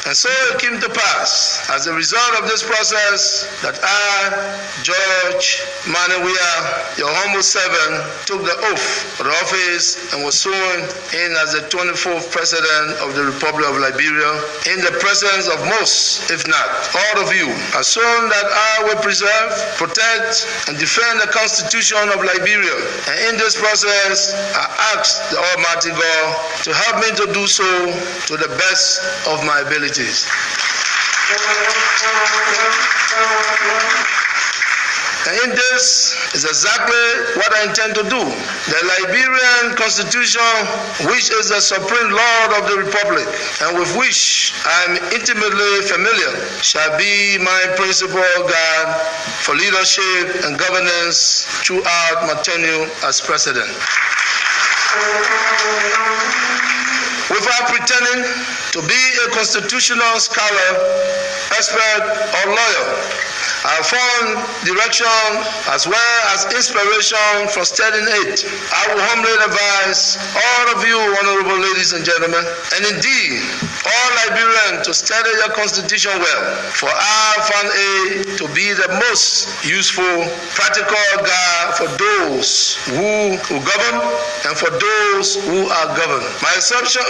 And so it came to pass, as a result of this process, that I, George Manawia, your humble servant, took the oath of the office and was sworn in as the 24th President of the Republic of Liberia in the presence of most, if not all of you. I sworn that I will preserve, protect, and defend the Constitution of Liberia. And in this process, I ask the Almighty God to help me to do so to the best of my abilities. And in this is exactly what I intend to do. The Liberian Constitution, which is the supreme law of the Republic, and with which I am intimately familiar, shall be my principal guide for leadership and governance throughout my tenure as President. Without pretending to be a constitutional scholar, expert, or lawyer, I found direction as well as inspiration for studying it. I will humbly advise all of you, honorable ladies and gentlemen, and indeed all Liberians, to study your constitution well, for I found it to be the most useful, practical guide for those who govern and for those who are governed. My assumption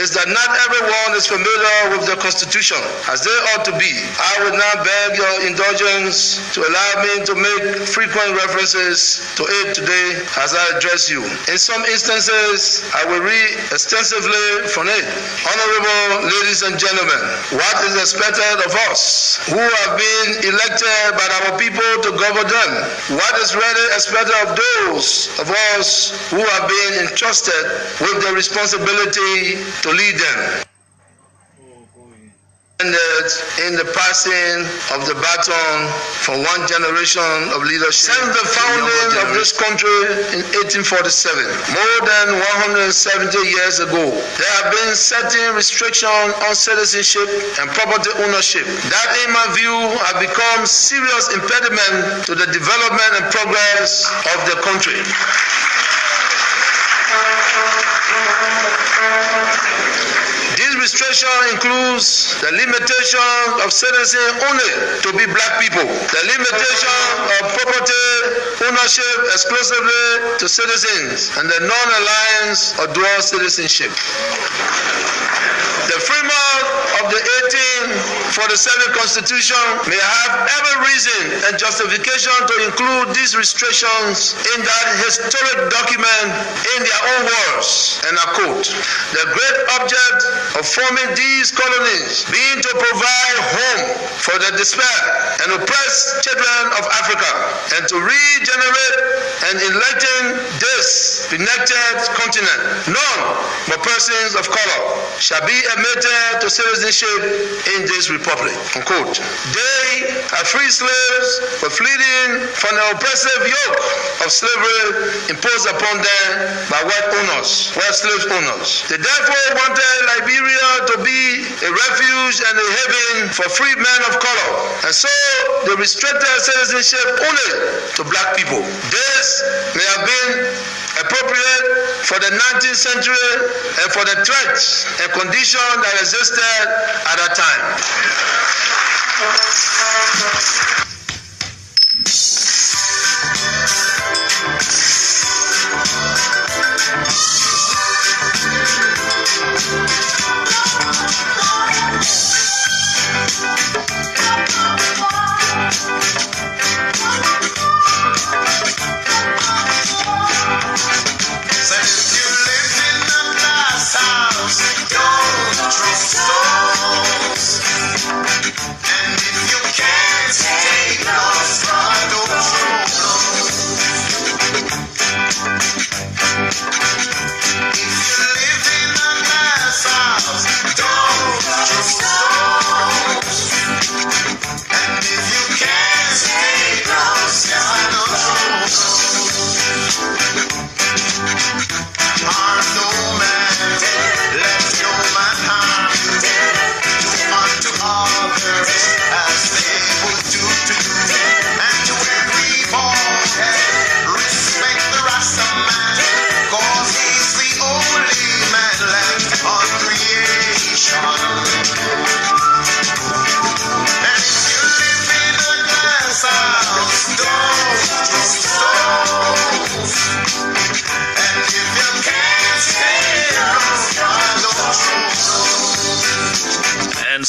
is that not everyone is familiar with the Constitution as they ought to be. I would now beg your indulgence to allow me to make frequent references to it today as I address you. In some instances, I will read extensively from it. Honorable ladies and gentlemen, what is expected of us who have been elected by our people to govern them? What is really expected of those of us who have been entrusted with the responsibility to lead them? In the passing of the baton from one generation of leadership. Since the founding of this country in 1847, more than 170 years ago, there have been certain restrictions on citizenship and property ownership that, in my view, have become serious impediment to the development and progress of the country. This restriction includes the limitation of citizen only to be black people, the limitation of property ownership exclusively to citizens, and the non-alliance of dual citizenship. The framework of the 1847 Constitution may have every reason and justification to include these restrictions in that historic document in their own words, and I quote, "The great object of forming these colonies being to provide home for the dispersed and oppressed children of Africa, and to regenerate and enlighten this benected continent. None but persons of color shall be admitted to citizenship in this republic." Unquote. They are free slaves for fleeing from the oppressive yoke of slavery imposed upon them by white slave owners. They therefore wanted Liberia to be a refuge and a haven for free men of color, and so they restricted citizenship only to black people. This may have been appropriate for the 19th century and for the threats and conditions that existed at that time. And if you can't take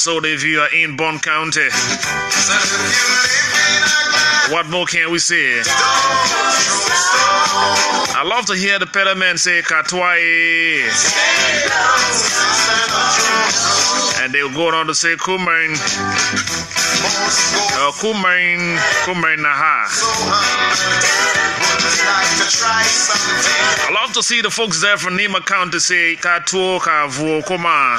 so if you are in Bond County, what more can we say? I love to hear the pedalman say Katwai, and they'll go on to say Kumain, Kumain Naha. I love to see the folks there from Nima County say Katuo Kavu Koma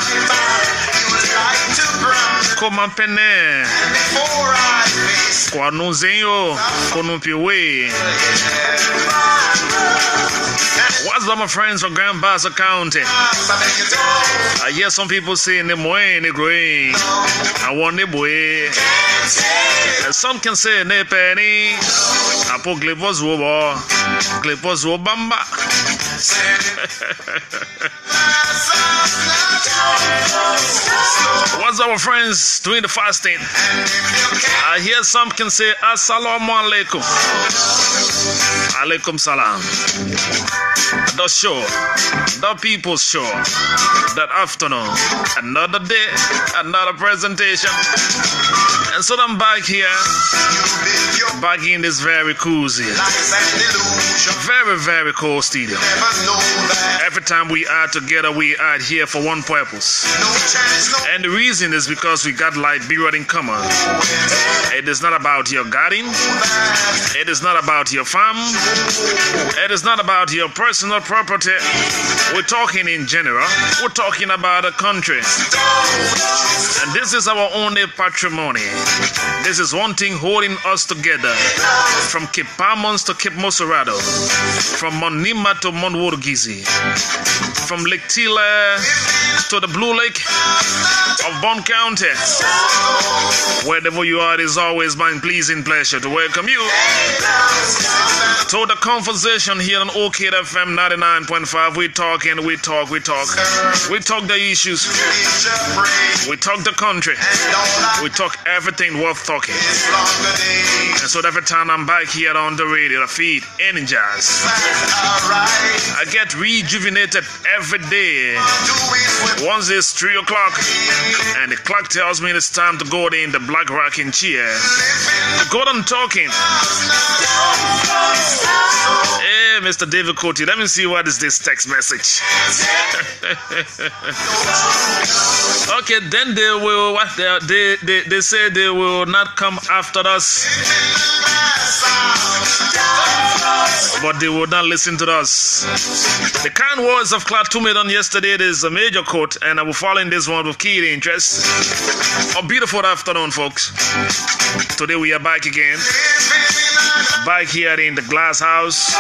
Koma Pene Kwanuzenyo Konumpiwe. What's up, my friends from Grand Bassa County? I hear some people saying Nemoe Negroe. I want Neboe. And some can say Nepeni. Apo Glepos Wobo. Glepos Wobamba. What's up, my friends doing the fasting? I hear some can say Assalamu alaikum. Alaikum salam. The show, the people's show, that afternoon, another day, another presentation. And so I'm back here, back in this very cozy, very, very cool studio. Every time we are together, we are here for one purpose. And the reason is because we got LIBERIA in common. It is not about your garden. It is not about your farm. It is not about your personal property. We're talking in general. We're talking about a country. And this is our only patrimony. This is one thing holding us together. From Cape Palmons to Cape Moserado. From Monima to Monwoodgizi. From Lake Tila to the Blue Lake of Bond County. Wherever you are, it is always my pleasing pleasure to welcome you to the conversation here on OKFM 99.5. We talk and we talk. We talk the issues. We talk the country. We talk everything worth talking. And so every time I'm back here on the radio, I feel energized. I get rejuvenated every day. Once it's 3 o'clock and the clock tells me it's time to go in the black rocking chair to go on talking. Hey, Mr. David Coty, let me see what is this text message. Okay, then they will they say they will not come after us, but they will not listen to us. The kind words of Clark Tumedon yesterday, it is a major quote, and I will follow in this one with keen interest. A beautiful afternoon, folks. Today we are back again, back here in the Glass House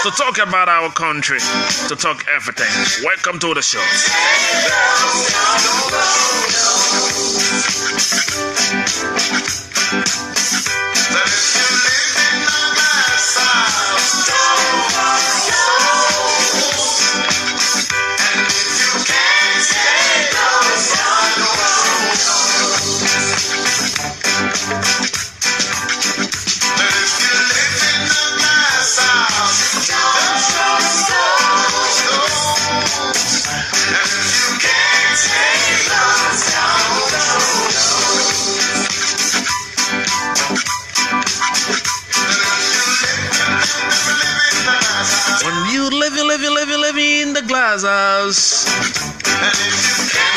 to talk about our country, to talk everything. Welcome to the show. Living in the glass house.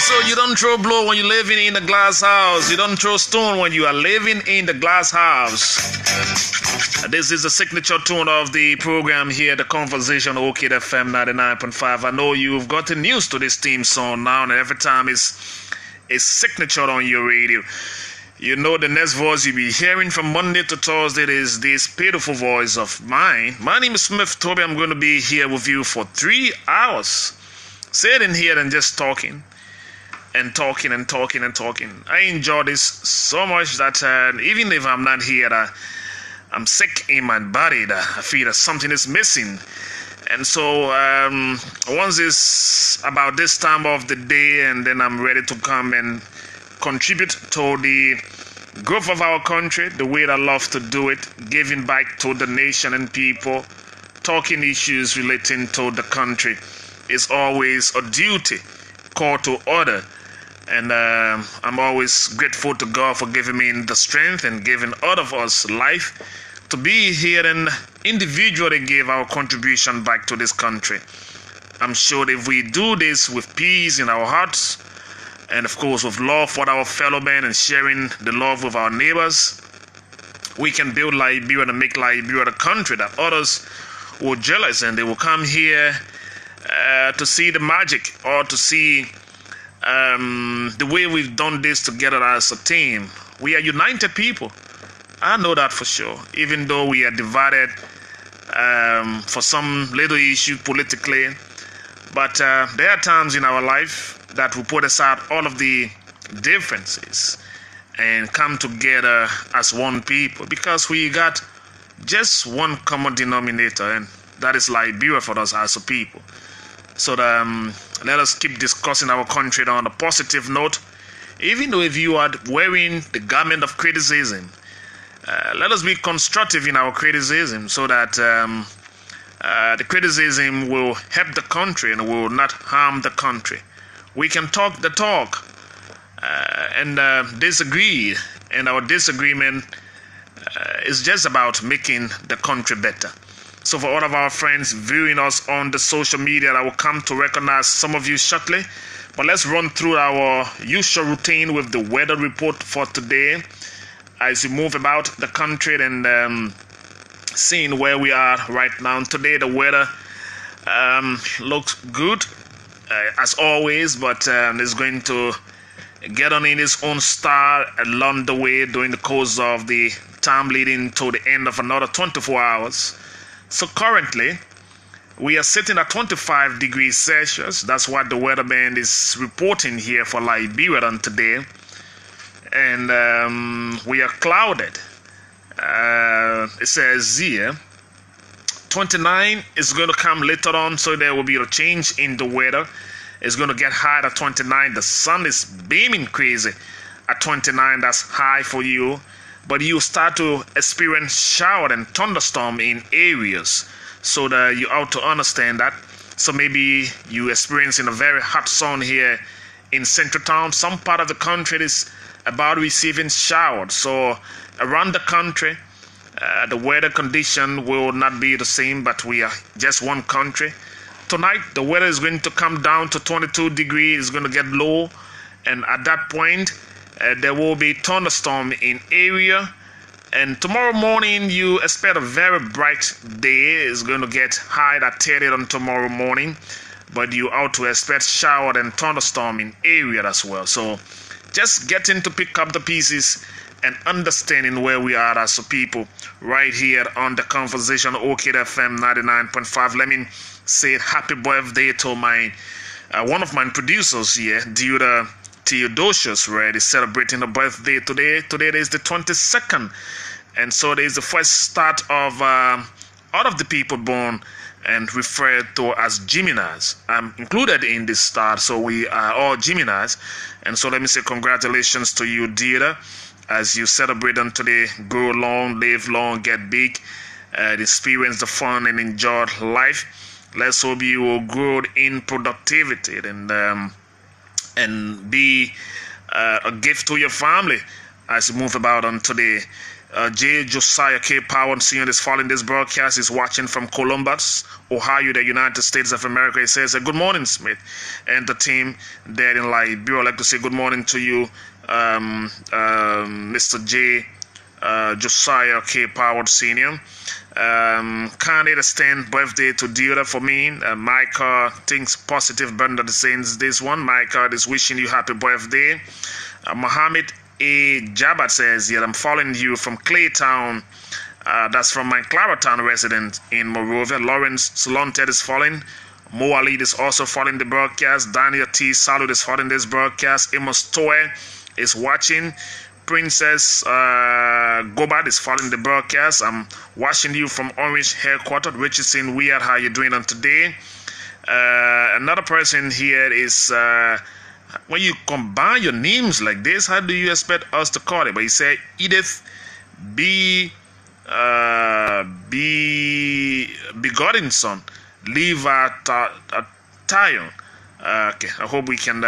So you don't throw blow when you're living in the glass house. You don't throw stone when you are living in the glass house. This is the signature tune of the program here, the conversation, OKFM 99.5. I know you've gotten used to this theme song now, and every time it's a signature on your radio. You know the next voice you'll be hearing from Monday to Thursday is this beautiful voice of mine. My name is Toby. I'm going to be here with you for 3 hours. Sitting here and just talking and talking and talking and talking. I enjoy this so much that even if I'm not here, I'm sick in my body. That I feel that something is missing. And so once it's about this time of the day, and then I'm ready to come and contribute to the growth of our country, the way that I love to do it, giving back to the nation and people, talking issues relating to the country is always a duty, call to order. And I'm always grateful to God for giving me the strength and giving all of us life to be here and individually give our contribution back to this country. I'm sure that if we do this with peace in our hearts and of course with love for our fellow men and sharing the love with our neighbors, we can build Liberia and make Liberia the country that others will jealous and they will come here to see the magic or to see the way we've done this together as a team. We are united people. I know that for sure. Even though we are divided for some little issue politically, but there are times in our life that we put aside all of the differences and come together as one people because we got just one common denominator, and that is Liberia for us as a people. So let us keep discussing our country on a positive note. Even though if you are wearing the garment of criticism, let us be constructive in our criticism so that the criticism will help the country and will not harm the country. We can talk the talk and disagree, and our disagreement is just about making the country better. So for all of our friends viewing us on the social media, I will come to recognize some of you shortly. But let's run through our usual routine with the weather report for today. As we move about the country and seeing where we are right now. Today the weather looks good as always, but it's going to get on in its own style along the way during the course of the time leading to the end of another 24 hours. So currently, we are sitting at 25 degrees Celsius. That's what the weather band is reporting here for Liberia on today. And we are clouded. It says here, 29 is going to come later on, so there will be a change in the weather. It's going to get high at 29. The sun is beaming crazy at 29. That's high for you. But you start to experience shower and thunderstorm in areas, so that you ought to understand that. So maybe you experiencing a very hot sun here in Central Town. Some part of the country is about receiving showers. So around the country, the weather condition will not be the same, but we are just one country. Tonight, the weather is going to come down to 22 degrees. It's going to get low, and at that point, there will be thunderstorm in area. And tomorrow morning, you expect a very bright day. It's going to get high at 30 on tomorrow morning, but you ought to expect shower and thunderstorm in area as well. So just getting to pick up the pieces and understanding where we are as a people right here on the conversation OK FM 99.5. Let me say happy birthday to my one of my producers here, Duda Theodosius, right, is celebrating a birthday today. Today is the 22nd, and so there is the first start of all of the people born and referred to as Geminis. I'm included in this start, so we are all Geminis. And so let me say congratulations to you, dear, as you celebrate on today. Grow long, live long, get big, experience the fun and enjoy life. Let's hope you will grow in productivity and be a gift to your family as you move about on today. J. Josiah K. Power Sr. is following this broadcast. He's watching from Columbus, Ohio, the United States of America. He says, good morning, Smith, and the team there in Liberia. I'd like to say good morning to you, Mr. J. Josiah K. Power Sr. Can't understand birthday to Dira for me. Micah thinks positive Bernard is saying this one. Micah is wishing you happy birthday. Mohammed A. Jabat says, yeah, I'm following you from Claytown. That's from my Claratown resident in Monrovia. Lawrence Solonted is following. Mo Ali is also following the broadcast. Daniel T. Salud is following this broadcast. Amos Toy is watching. Princess Gobad is following the broadcast. I'm watching you from Orange Headquarters. Richardson Weird, how you doing on today? Another person here is when you combine your names like this, how do you expect us to call it? But he said Edith B. Godinson, Levi Tayon. Okay, I hope we can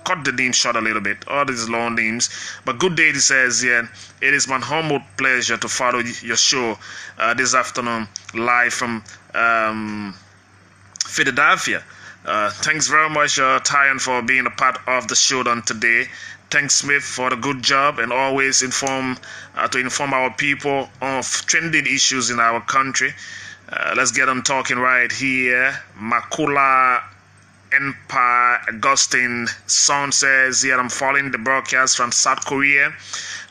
cut the name short a little bit, all these long names. But good day, he says, yeah, it is my humble pleasure to follow your show this afternoon live from Philadelphia. Thanks very much, Tyan, for being a part of the show on today. Thanks, Smith, for the good job and always inform our people of trending issues in our country. Let's get them talking right here. Makula Empire Augustine Son says here, I'm following the broadcast from South Korea.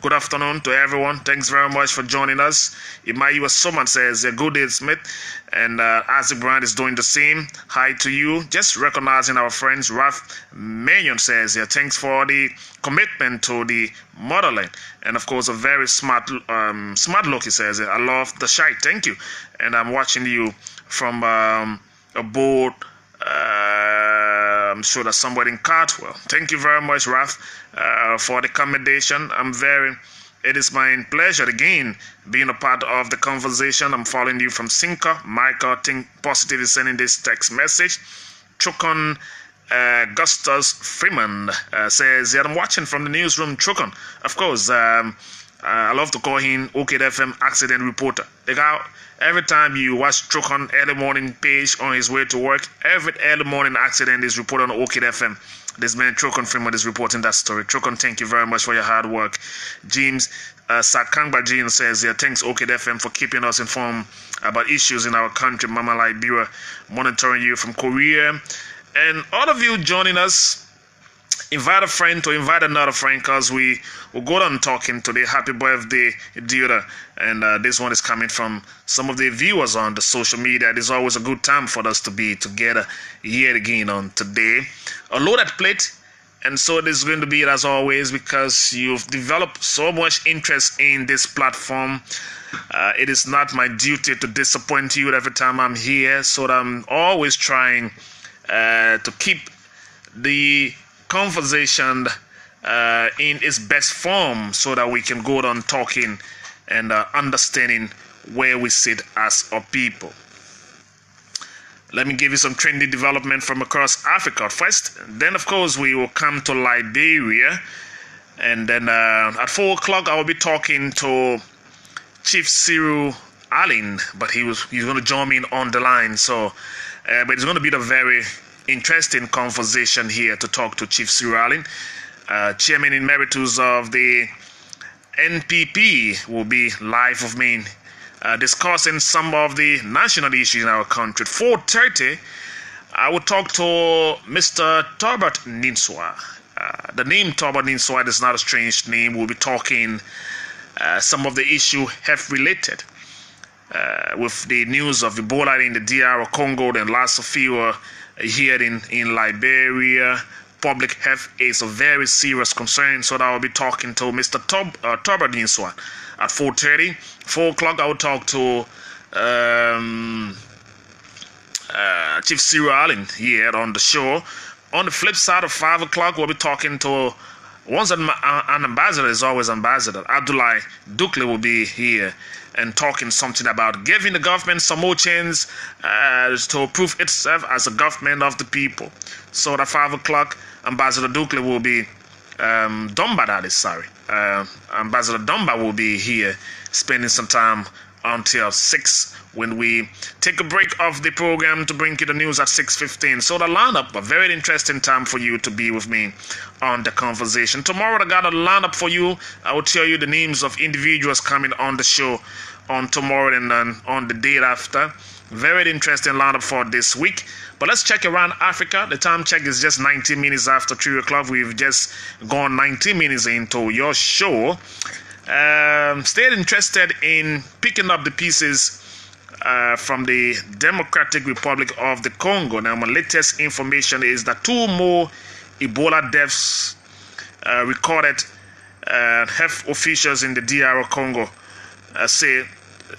Good afternoon to everyone. Thanks very much for joining us. Imayu Soman says, good day, Smith. And Isaac Brand is doing the same. Hi to you. Just recognizing our friends. Ralph Mannion says, thanks for the commitment to the modeling. And of course, a very smart look, he says. I love the shite. Thank you. And I'm watching you from a boat. I'm sure that's somewhere in Cartwell. Thank you very much, Ralph, for the commendation. It is my pleasure again being a part of the conversation. I'm following you from Sinker. Michael Think Positive is sending this text message. Chukon Gustus Freeman says, I'm watching from the newsroom. Chukon, of course, I love to call him OKFM accident reporter. The guy, every time you watch Chukon early morning page on his way to work, every early morning accident is reported on OKFM. This man Chukon Freeman is reporting that story. Chukon, thank you very much for your hard work. James Sakangba Jean says, thanks OKFM for keeping us informed about issues in our country. Mama Liberia monitoring you from Korea. And all of you joining us, invite a friend to invite another friend, because we will go on talking today. Happy birthday, Dioda. And this one is coming from some of the viewers on the social media. It is always a good time for us to be together yet again on today. A loaded plate. And so it is going to be, as always, because you've developed so much interest in this platform. It is not my duty to disappoint you every time I'm here. So I'm always trying to keep the conversation in its best form, so that we can go on talking and understanding where we sit as a people. Let me give you some trendy development from across Africa first. Then, of course, we will come to Liberia. And then at 4 o'clock, I will be talking to Chief Cyril Allen, but he's going to join me on the line. So, but it's going to be a very interesting conversation here to talk to Chief Cyril Allen. Chairman Emeritus of the NPP will be live with me, discussing some of the national issues in our country. At 4:30, I will talk to Mr. Torbert Ninswa. The name Torbert Ninswa is not a strange name. We'll be talking some of the issue health related with the news of Ebola in the DR Congo and Lassa fever here in Liberia. Public health is a very serious concern, so I will be talking to Mr. Torbert Ninswa at 4:30. 4 o'clock, I will talk to Chief Cyril Allen here on the show. On the flip side of 5 o'clock, we'll be talking to once an ambassador is always ambassador. Abdullah Dukle will be here and talking something about giving the government some more chance to prove itself as a government of the people. So at 5 o'clock, Ambassador Dukle will be Ambassador Dumba will be here spending some time until 6, when we take a break of the program to bring you the news at 6:15. So the lineup, a very interesting time for you to be with me on the conversation. Tomorrow I got a lineup for you. I will tell you the names of individuals coming on the show on tomorrow and then on the day after. Very interesting lineup for this week. But let's check around Africa. The time check is just 19 minutes after 3 o'clock. We've just gone 19 minutes into your show. Stay interested in picking up the pieces from the Democratic Republic of the Congo. Now, my latest information is that 2 more Ebola deaths recorded. Health officials in the DR Congo say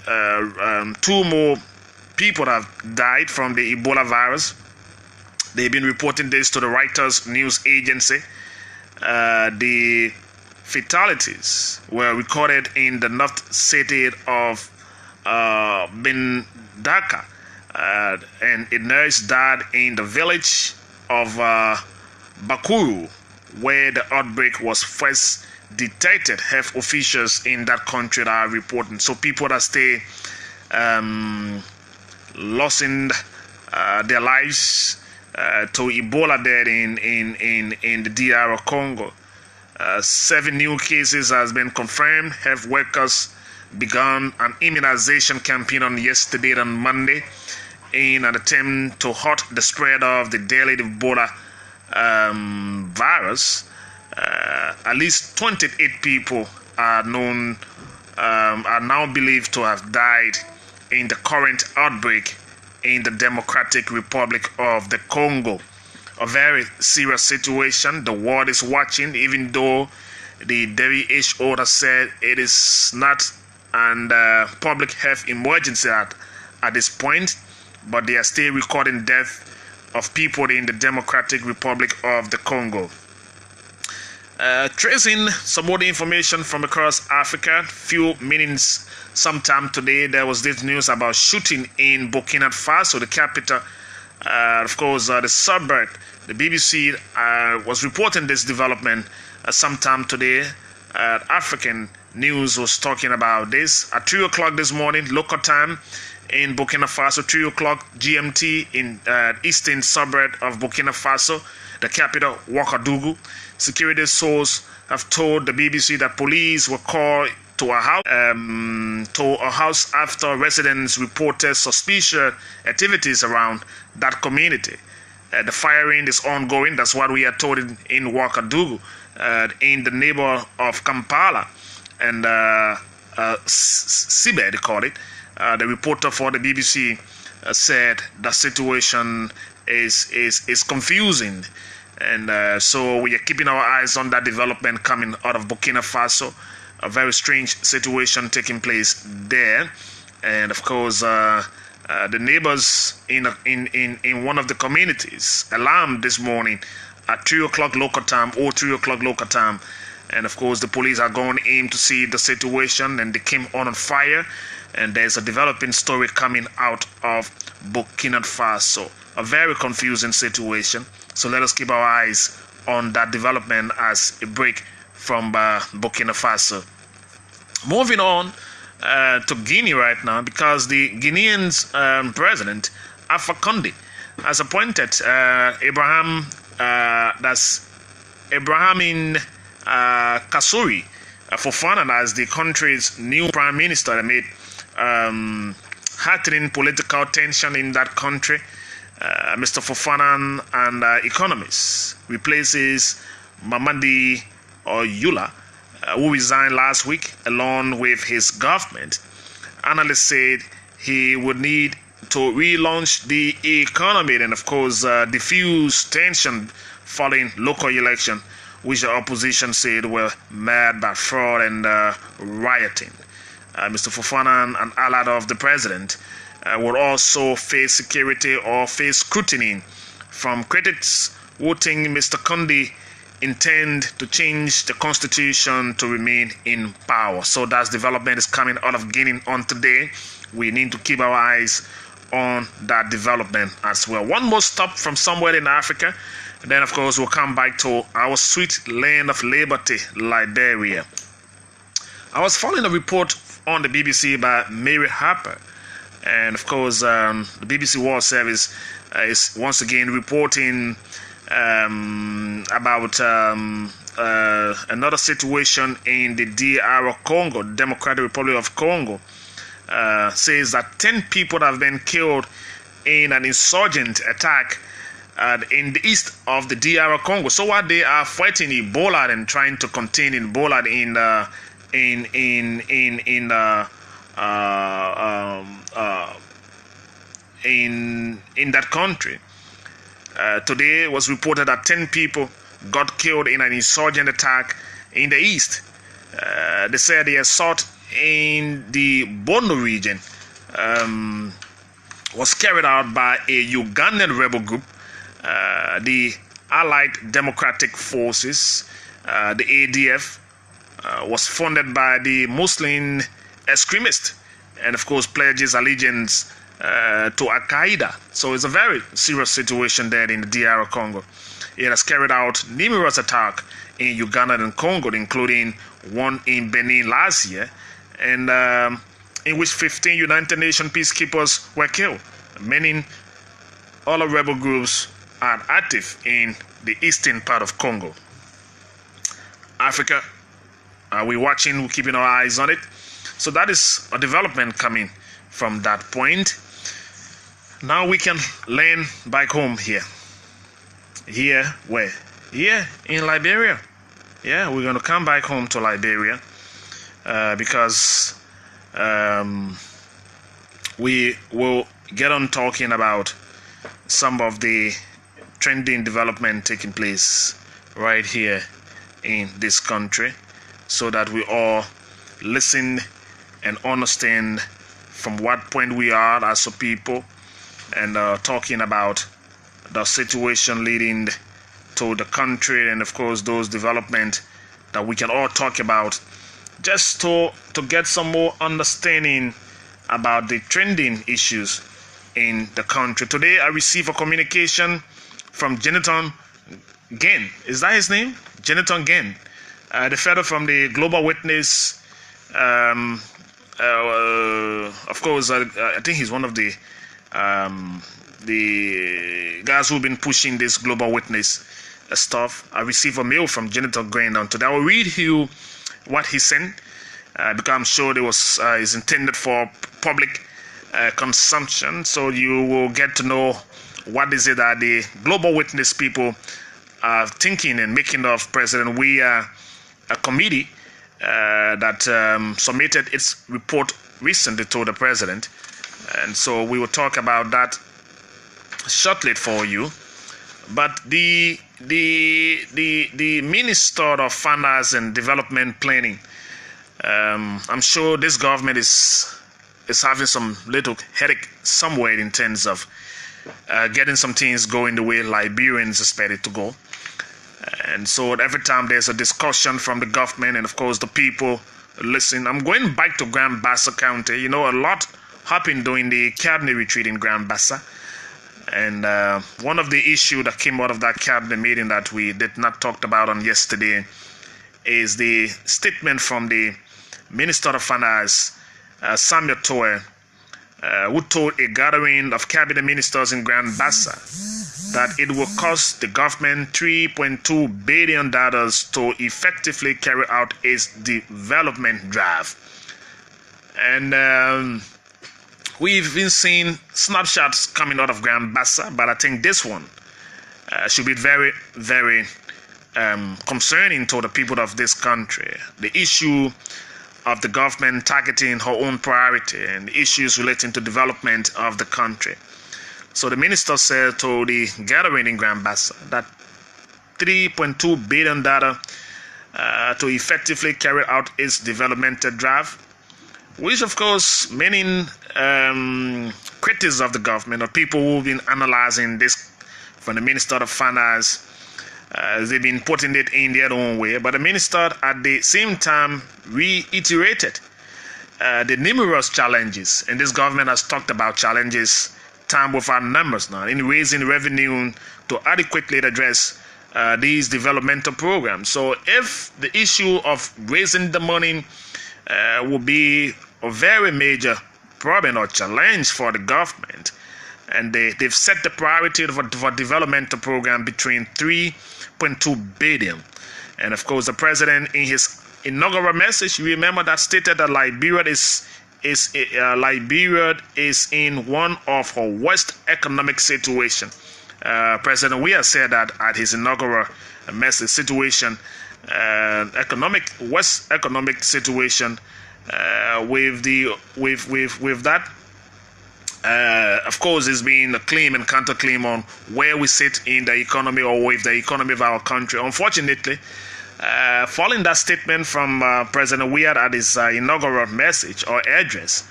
2 more people have died from the Ebola virus. They've been reporting this to the Reuters news agency. The fatalities were recorded in the north city of Bindaka, and a nurse died in the village of Bakuru, where the outbreak was first detected. Health officials in that country are reporting. So people that stay losing their lives to Ebola there in the DR Congo. 7 new cases has been confirmed. Health workers began an immunization campaign on yesterday and Monday in an attempt to halt the spread of the deadly Ebola virus. At least 28 people are now believed to have died in the current outbreak in the Democratic Republic of the Congo. A very serious situation. The world is watching, even though the WHO has said it is not an public health emergency at this point, but they are still recording death of people in the Democratic Republic of the Congo. Tracing some more information from across Africa, few minutes sometime today, there was this news about shooting in Burkina Faso, the capital. Of course, the suburb. The BBC was reporting this development sometime today. African News was talking about this at 3 o'clock this morning, local time in Burkina Faso, 3 o'clock GMT in eastern suburb of Burkina Faso, the capital, Ouagadougou. Security sources have told the BBC that police were called to a house after residents reported suspicious activities around that community. The firing is ongoing. That's what we are told in Ouagadougou, in the neighbor of Kampala and Sibe, they call it. The reporter for the BBC said the situation is confusing, and so we are keeping our eyes on that development coming out of Burkina Faso. A very strange situation taking place there, and of course the neighbors in one of the communities alarmed this morning at 3 o'clock local time or 3 o'clock local time, and of course the police are going in to see the situation, and they came on fire, and there's a developing story coming out of Burkina Faso. A very confusing situation, so let us keep our eyes on that development as a break from Burkina Faso. Moving on to Guinea right now, because the Guinean president Alpha Condé has appointed Ibrahim Kassory Fofana as the country's new prime minister amid heightening political tension in that country. Mr. Fofana, an economist, replaces Mamadi Oyula, who resigned last week along with his government. Analysts said he would need to relaunch the economy and, of course, diffuse tension following local election, which the opposition said were marred by fraud and rioting. Mr. Fofana, an ally of the president, will also face security or face scrutiny from critics who think Mr. Condé intend to change the constitution to remain in power. So that development is coming out of Guinea on today. We need to keep our eyes on that development as well. One more stop from somewhere in Africa, and then of course we'll come back to our sweet land of liberty, Liberia. I was following a report on the BBC by Mary Harper, and of course the BBC World Service is once again reporting about another situation in the DR Congo, Democratic Republic of Congo. Says that 10 people have been killed in an insurgent attack in the east of the DR Congo. So while they are fighting Ebola and trying to contain Ebola in that country, today was reported that 10 people got killed in an insurgent attack in the east. They said the assault in the Bono region was carried out by a Ugandan rebel group, the Allied Democratic Forces, the ADF, was funded by the Muslim extremists, and of course pledges allegiance to Al-Qaeda. So it's a very serious situation there in the DR Congo. it has carried out numerous attacks in Uganda and Congo, including one in Benin last year, and in which 15 United Nations peacekeepers were killed. Many other rebel groups are active in the eastern part of Congo. Africa, we're watching, we're keeping our eyes on it. So that is a development coming from that point. Now we can land back home here. Here, where? Here in Liberia. Yeah, we're going to come back home to Liberia because we will get on talking about some of the trending development taking place right here in this country, so that we all listen and understand from what point we are as a people, and talking about the situation leading to the country, and of course those development that we can all talk about, just to get some more understanding about the trending issues in the country. Today I received a communication from Jonathan Gain. Is that his name? Jonathan Gain, the fellow from the Global Witness. Of course, I think he's one of the guys who've been pushing this Global Witness stuff. I received a mail from Jonathan Gain on today. I will read you what he sent because I'm sure it was is intended for public consumption, so you will get to know what is it that the Global Witness people are thinking and making of President. We are a committee that submitted its report recently to the president, and so we will talk about that shortly for you. But the Minister of Finance and Development Planning, I'm sure this government is having some little headache somewhere in terms of getting some things going the way Liberians expect it to go. And so every time there's a discussion from the government and of course the people listen. I'm going back to Grand Bassa County. You know, a lot happened during the cabinet retreat in Grand Bassa. And one of the issues that came out of that cabinet meeting that we did not talk about on yesterday is the statement from the Minister of Finance, Samuel Toby, who told a gathering of cabinet ministers in Grand Bassa that it will cost the government $3.2 billion to effectively carry out its development drive. And we've been seeing snapshots coming out of Grand Bassa, but I think this one should be very, very concerning to the people of this country. The issue of the government targeting her own priority and issues relating to development of the country. So the minister said to the gathering in Grand Bassa that $3.2 billion to effectively carry out its developmental drive, which of course many critics of the government or people who've been analyzing this from the Minister of Finance, they've been putting it in their own way. But the minister at the same time reiterated the numerous challenges, and this government has talked about challenges time without numbers now in raising revenue to adequately address these developmental programs. So if the issue of raising the money will be a very major problem or challenge for the government, and they've set the priority for developmental program between $3.2 billion. And of course the president in his inaugural message, you remember, that stated that Liberia is in one of her worst economic situation. President Weah said that at his inaugural message, worst economic situation. With that, of course, it's been a claim and counterclaim on where we sit in the economy or with the economy of our country. Unfortunately, following that statement from President Weah at his inaugural message or address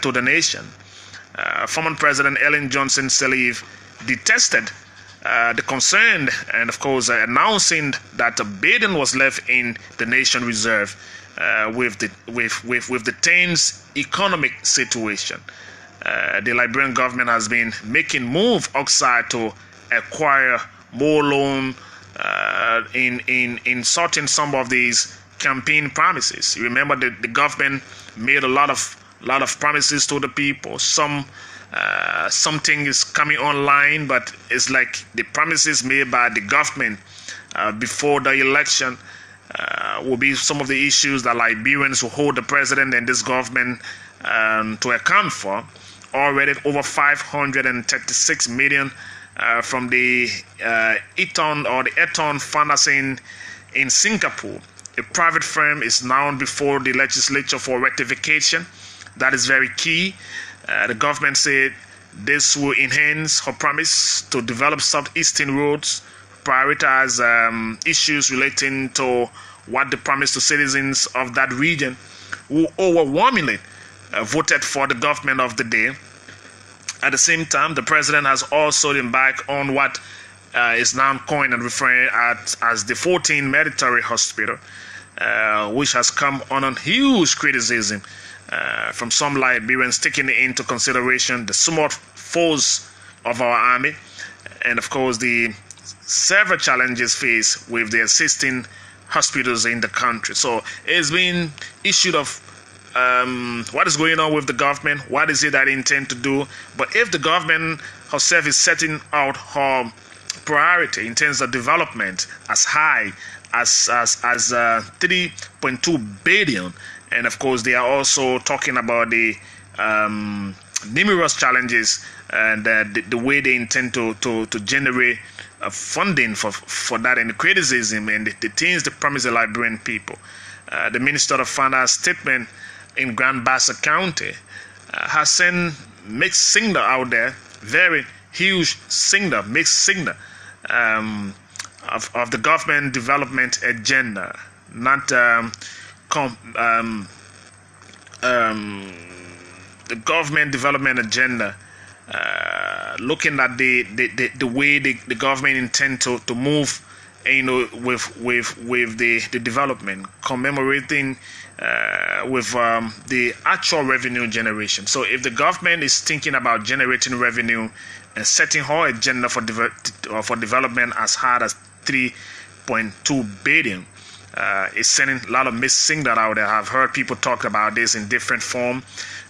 to the nation, former President Ellen Johnson Sirleaf detested the concern and, of course, announcing that a billion was left in the nation reserve with the tense economic situation. The Liberian government has been making moves outside to acquire more loan in sorting some of these campaign promises. You remember the government made a lot of promises to the people. Something is coming online, but it's like the promises made by the government before the election will be some of the issues that Liberians will hold the president and this government to account for. Already over 536 million from the Eton Foundation in Singapore. A private firm is now before the legislature for rectification. That is very key. The government said this will enhance her promise to develop southeastern roads, prioritize issues relating to what they promised to citizens of that region who overwhelmingly voted for the government of the day. At the same time, the president has also embarked on what is now coined and referred at as the 14 Military Hospital, which has come on a huge criticism from some Liberians, taking into consideration the somewhat force of our army and, of course, the several challenges faced with the existing hospitals in the country. So it's been issued of what is going on with the government, what is it that they intend to do. But if the government herself is setting out her priority in terms of development as high as 3.2 billion, and of course they are also talking about the numerous challenges and the way they intend to generate funding for that, and the criticism and the things they promise the Liberian people. The Minister of Finance statement in Grand Bassa County has sent mixed signal out there, very huge signal, mixed signal of the government development agenda, not the government development agenda, looking at the way the government intend to move, with the development, commemorating with the actual revenue generation. So if the government is thinking about generating revenue and setting her agenda for development as hard as 3.2 billion, it's sending a lot of mixed signal out there. I've heard people talk about this in different form.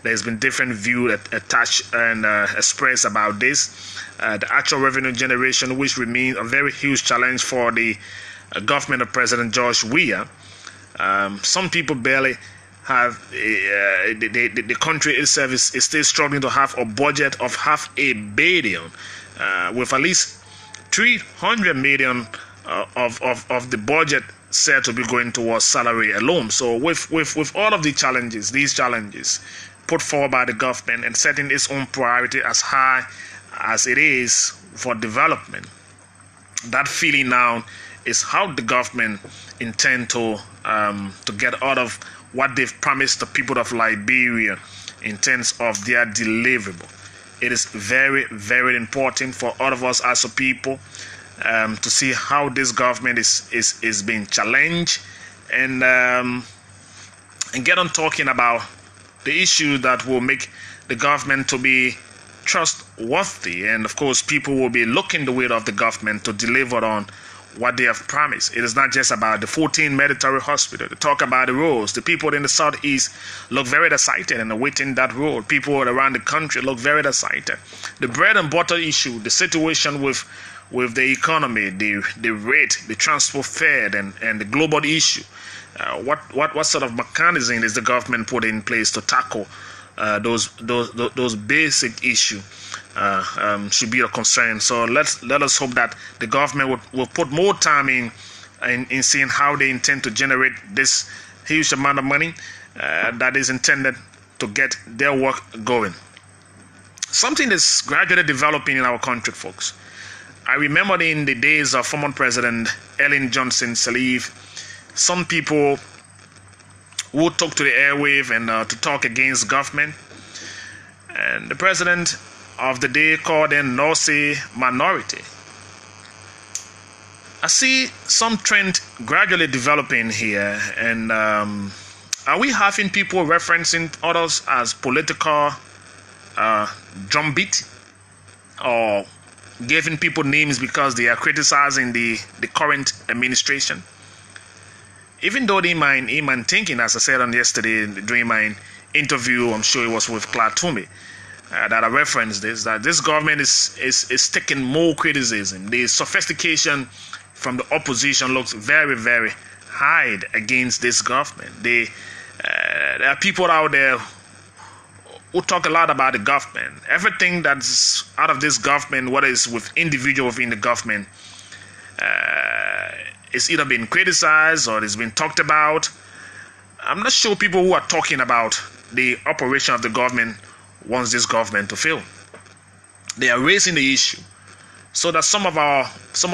There's been different views attached and expressed about this. The actual revenue generation, which remains a very huge challenge for the government of President George Weah. Some people barely have the country itself is still struggling to have a budget of $500 million, with at least 300 million of the budget said to be going towards salary alone. So with all of these challenges put forward by the government and setting its own priority as high as it is for development, that feeling now is how the government intend to get out of what they've promised the people of Liberia in terms of their deliverable. It is very, very important for all of us as a people to see how this government is being challenged and get on talking about the issue that will make the government to be trustworthy, and of course people will be looking the way of the government to deliver on what they have promised. It is not just about the 14 military hospital. They talk about the roads. The people in the southeast look very excited and awaiting that road. People around the country look very excited. The bread and butter issue, the situation with the economy, the rate, the transport fare, and the global issue. What sort of mechanism is the government put in place to tackle those basic issues? Should be a concern. So let us hope that the government will put more time in seeing how they intend to generate this huge amount of money that is intended to get their work going. Something that's gradually developing in our country, folks. I remember in the days of former President Ellen Johnson Sirleaf, some people would talk to the airwave and to talk against government, and the president of the day called them Nazi minority. I see some trend gradually developing here, and are we having people referencing others as political drumbeat, or giving people names because they are criticizing the current administration. Even though in my thinking, as I said on yesterday during my interview, I'm sure it was with Toby, that I referenced this, that this government is taking more criticism. The sophistication from the opposition looks very, very high against this government. There are people out there who talk a lot about the government. Everything that's out of this government, whether it's with individuals within the government, it's either been criticized or it's been talked about. I'm not sure people who are talking about the operation of the government wants this government to fail. They are raising the issue so that some of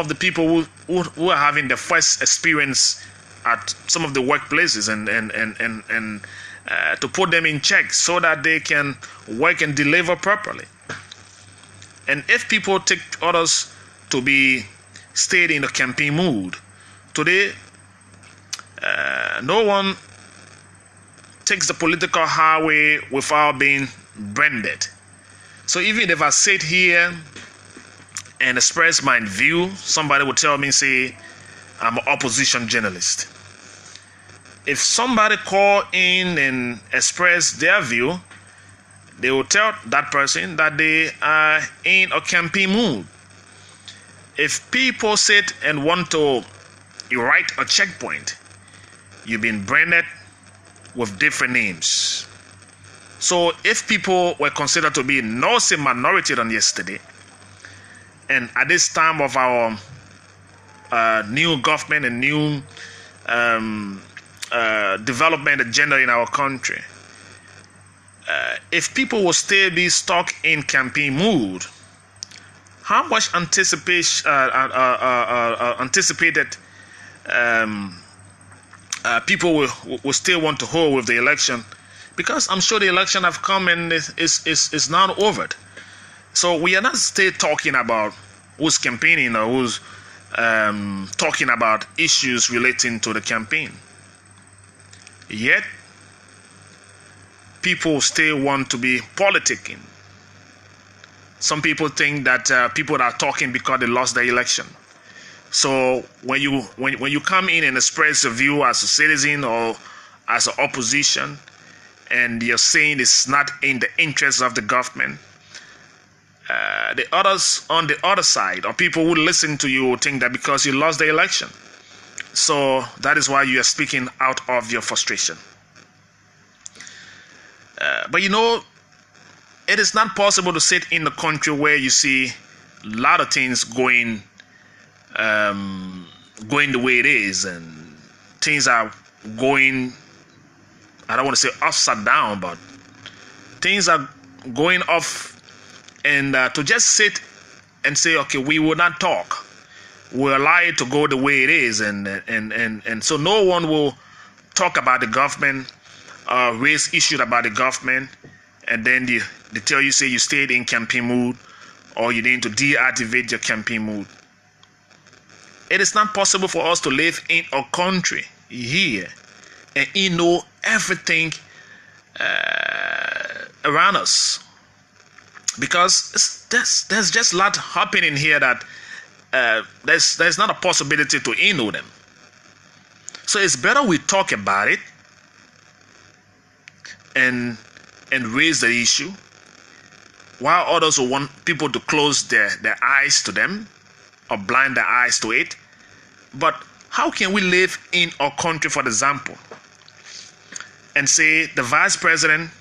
the people who are having the first experience at some of the workplaces and to put them in check so that they can work and deliver properly. And if people take others to be stayed in a campaign mood, today no one takes the political highway without being branded. So even if I sit here and express my view, somebody will tell me, say, I'm an opposition journalist. If somebody call in and express their view, they will tell that person that they are in a campaign mood. If people sit and want to write a checkpoint, you've been branded with different names. So if people were considered to be no say minority than yesterday, and at this time of our new government and new development agenda in our country, if people will still be stuck in campaign mood, how much anticipated people will still want to hold with the election? Because I'm sure the election have come and is now over. So we are not still talking about who's campaigning or who's talking about issues relating to the campaign. Yet, people still want to be politicking. Some people think that people are talking because they lost the election. So when you come in and express a view as a citizen or as an opposition, and you're saying it's not in the interest of the government, the others on the other side, or people who listen to you, think that because you lost the election, so that is why you are speaking out of your frustration. But you know, it is not possible to sit in a country where you see a lot of things going the way it is, and things are going, I don't want to say upside down, but things are going off, and to just sit and say, okay, we will not talk, we'll allow it to go the way it is, and so no one will talk about the government, raise issues about the government, and then they tell you, say you stayed in campaign mood, or you need to deactivate your campaign mood. It is not possible for us to live in a country here and know everything around us, because there's just a lot happening here that there's not a possibility to know them. So it's better we talk about it and raise the issue, while others will want people to close their eyes to them or blind their eyes to it. But how can we live in our country, for example, and say the vice president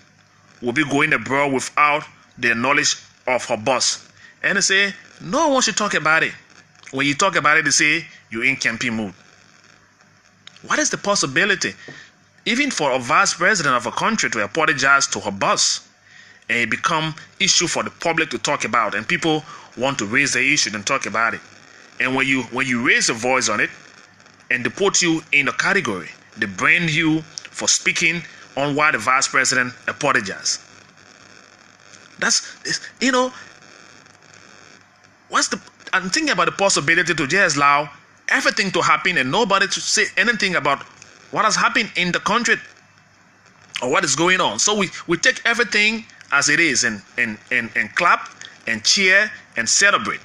will be going abroad without the knowledge of her boss, and they say no one should talk about it? When you talk about it, they say you're in campaign mood. What is the possibility, even for a vice president of a country, to apologize to her boss and it become issue for the public to talk about, and people want to raise the issue and talk about it? And when you raise a voice on it, and they put you in a category, they brand you for speaking on why the vice president apologized. I'm thinking about the possibility to just allow everything to happen and nobody to say anything about what has happened in the country or what is going on. So we take everything as it is and clap and cheer and celebrate.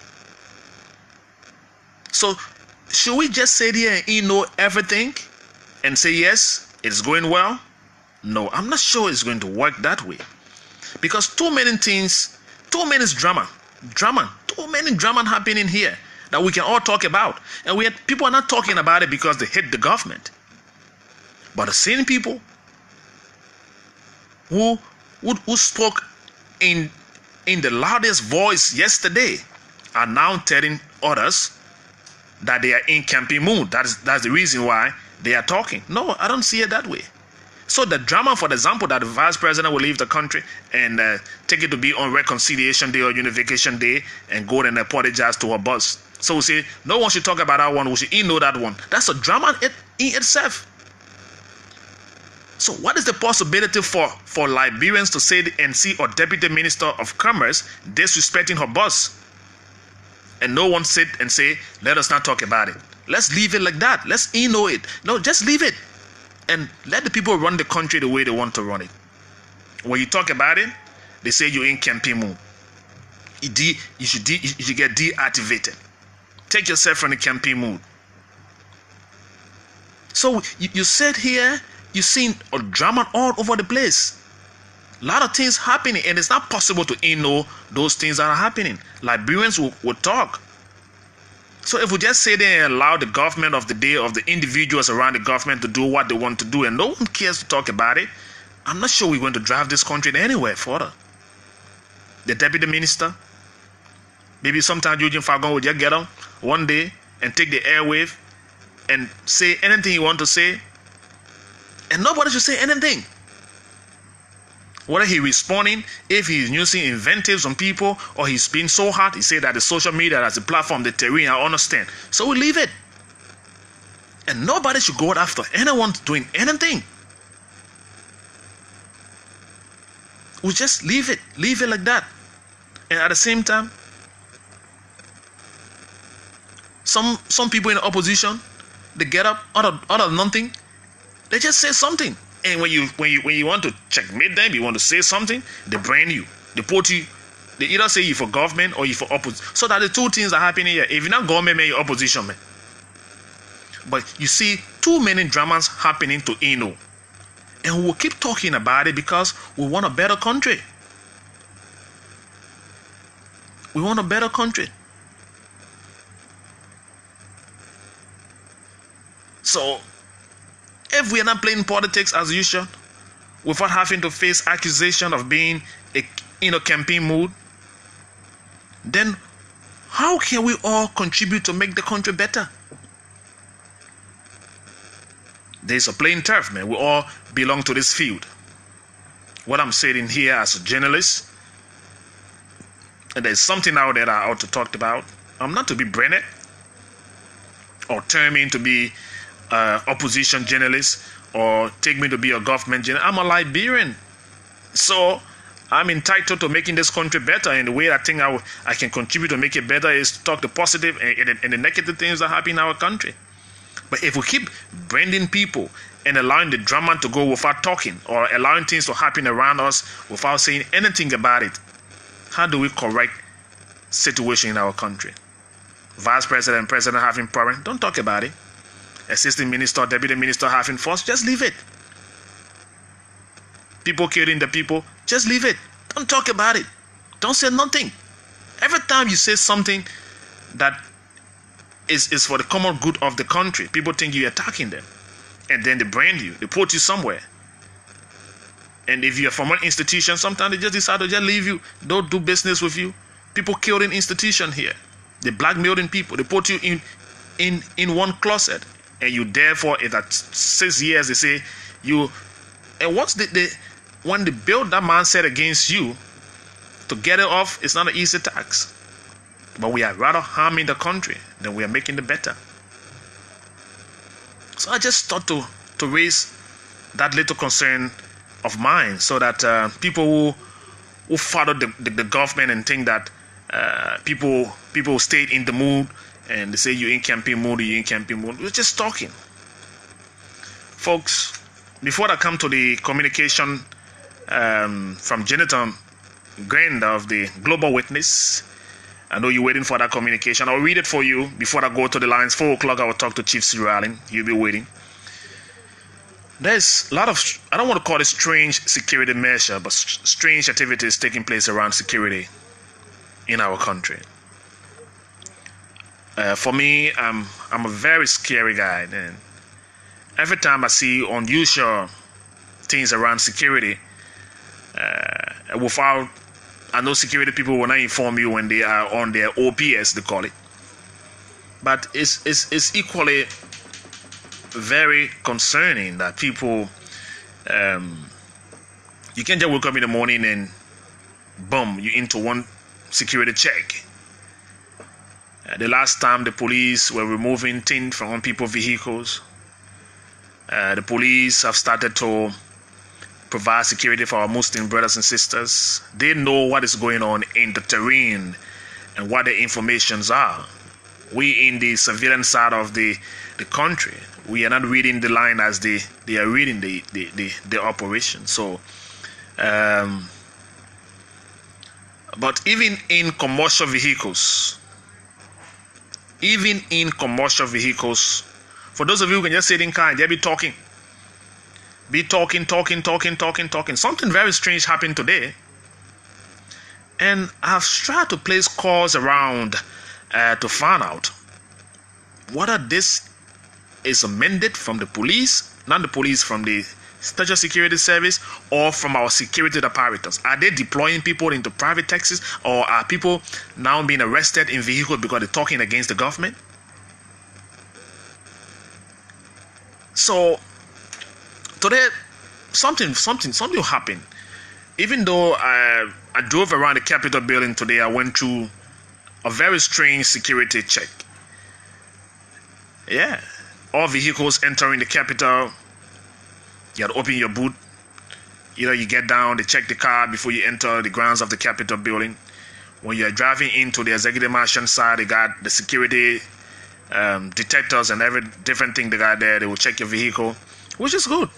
So should we just sit here and know everything and say yes, it's going well? No, I'm not sure it's going to work that way. Because too many things, too many drama, too many drama happening here that we can all talk about. And people are not talking about it because they hate the government. But the same people who spoke in the loudest voice yesterday are now telling others that they are in campaign mood. That's the reason why they are talking. No, I don't see it that way. So the drama, for example, that the vice president will leave the country and take it to be on reconciliation day or unification day and go and apologize to her boss. So we say no one should talk about that one. We should ignore that one. That's a drama in itself. So what is the possibility for Liberians to say the NC or Deputy Minister of Commerce disrespecting her boss? And no one sit and say, let us not talk about it. Let's leave it like that. Let's ignore it. No, just leave it. And let the people run the country the way they want to run it. When you talk about it, they say you're in campaign mode. You should get deactivated. Take yourself from the campaign mode. So you sit here, you've seen a drama all over the place. A lot of things happening, and it's not possible to ignore those things that are happening. Liberians will talk. So if we just say they allow the government of the day, of the individuals around the government to do what they want to do, and no one cares to talk about it, I'm not sure we're going to drive this country anywhere further. The deputy minister, maybe sometime Eugene Fagon will just get on one day and take the airwave and say anything he wants to say, and nobody should say anything. Whether he's responding, if he's using invectives on people, or he's being so hard, he said that the social media as a platform, the terrain, I understand. So we leave it. And nobody should go after anyone doing anything. We just leave it like that. And at the same time, some people in the opposition, they get up out of nothing, they just say something. And when you want to checkmate them, you want to say something, they brand you. They put you. They either say you for government or you for opposition. So that the two things are happening here. If you're not government, man, you're opposition, man. But you see too many dramas happening to Eno. And we will keep talking about it because we want a better country. We want a better country. So if we are not playing politics as usual, without having to face accusation of being in a campaign mood, then how can we all contribute to make the country better? There's a plain turf, man. We all belong to this field. What I'm saying here as a journalist, and there's something out there that I ought to talk about. I'm not to be branded or turn me to be opposition journalist or take me to be a government journalist. I'm a Liberian, so I'm entitled to making this country better. And the way I think I can contribute to make it better is to talk the positive and the negative things that happen in our country. But if we keep branding people and allowing the drama to go without talking, or allowing things to happen around us without saying anything about it, how do we correct situation in our country? Vice president and president having power, don't talk about it. Assistant minister, deputy minister having force, just leave it. People killing the people, just leave it. Don't talk about it. Don't say nothing. Every time you say something that is for the common good of the country, people think you're attacking them. And then they brand you. They put you somewhere. And if you're from one institution, sometimes they just decide to just leave you. Don't do business with you. People killed in institution here. They blackmailing people. They put you in one closet. And you therefore, if at 6 years, they say you. And once when they build that mindset against you, to get it off, it's not an easy task. But we are rather harming the country than we are making it better. So I just thought to raise that little concern of mine, so that people who follow the government and think that people stay in the mood and they say you're in campaign mode, we're just talking. Folks, before I come to the communication from Jonathan Grand of the Global Witness, I know you're waiting for that communication. I'll read it for you before I go to the lines. 4 o'clock, I will talk to Chief Cyril Allen. You'll be waiting. There's a lot of, I don't want to call it strange security measure, but strange activities taking place around security in our country. For me, I'm a very scary guy. And every time I see unusual things around security, without, I know security people will not inform you when they are on their OPS, they call it. But it's equally very concerning that people, you can't just wake up in the morning and boom, you're into one security check. The last time the police were removing things from people's vehicles, the police have started to provide security for our Muslim brothers and sisters. They know what is going on in the terrain and what the informations are. We in the civilian side of the country, we are not reading the line as they are reading the operation. So, but even in commercial vehicles, for those of you who can just sit in car and just be talking. Something very strange happened today. And I've tried to place calls around to find out whether this is a mandate from the police, not the police, from the Special Security Service or from our security apparatus. Are they deploying people into private taxis, or are people now being arrested in vehicles because they're talking against the government? So today, something happened. Even though I drove around the Capitol building today, I went through a very strange security check. Yeah, all vehicles entering the Capitol, you had to open your boot. You get down, they check the car before you enter the grounds of the Capitol building. When you're driving into the executive mansion side, they got the security detectors and every different thing they got there. They will check your vehicle, which is good.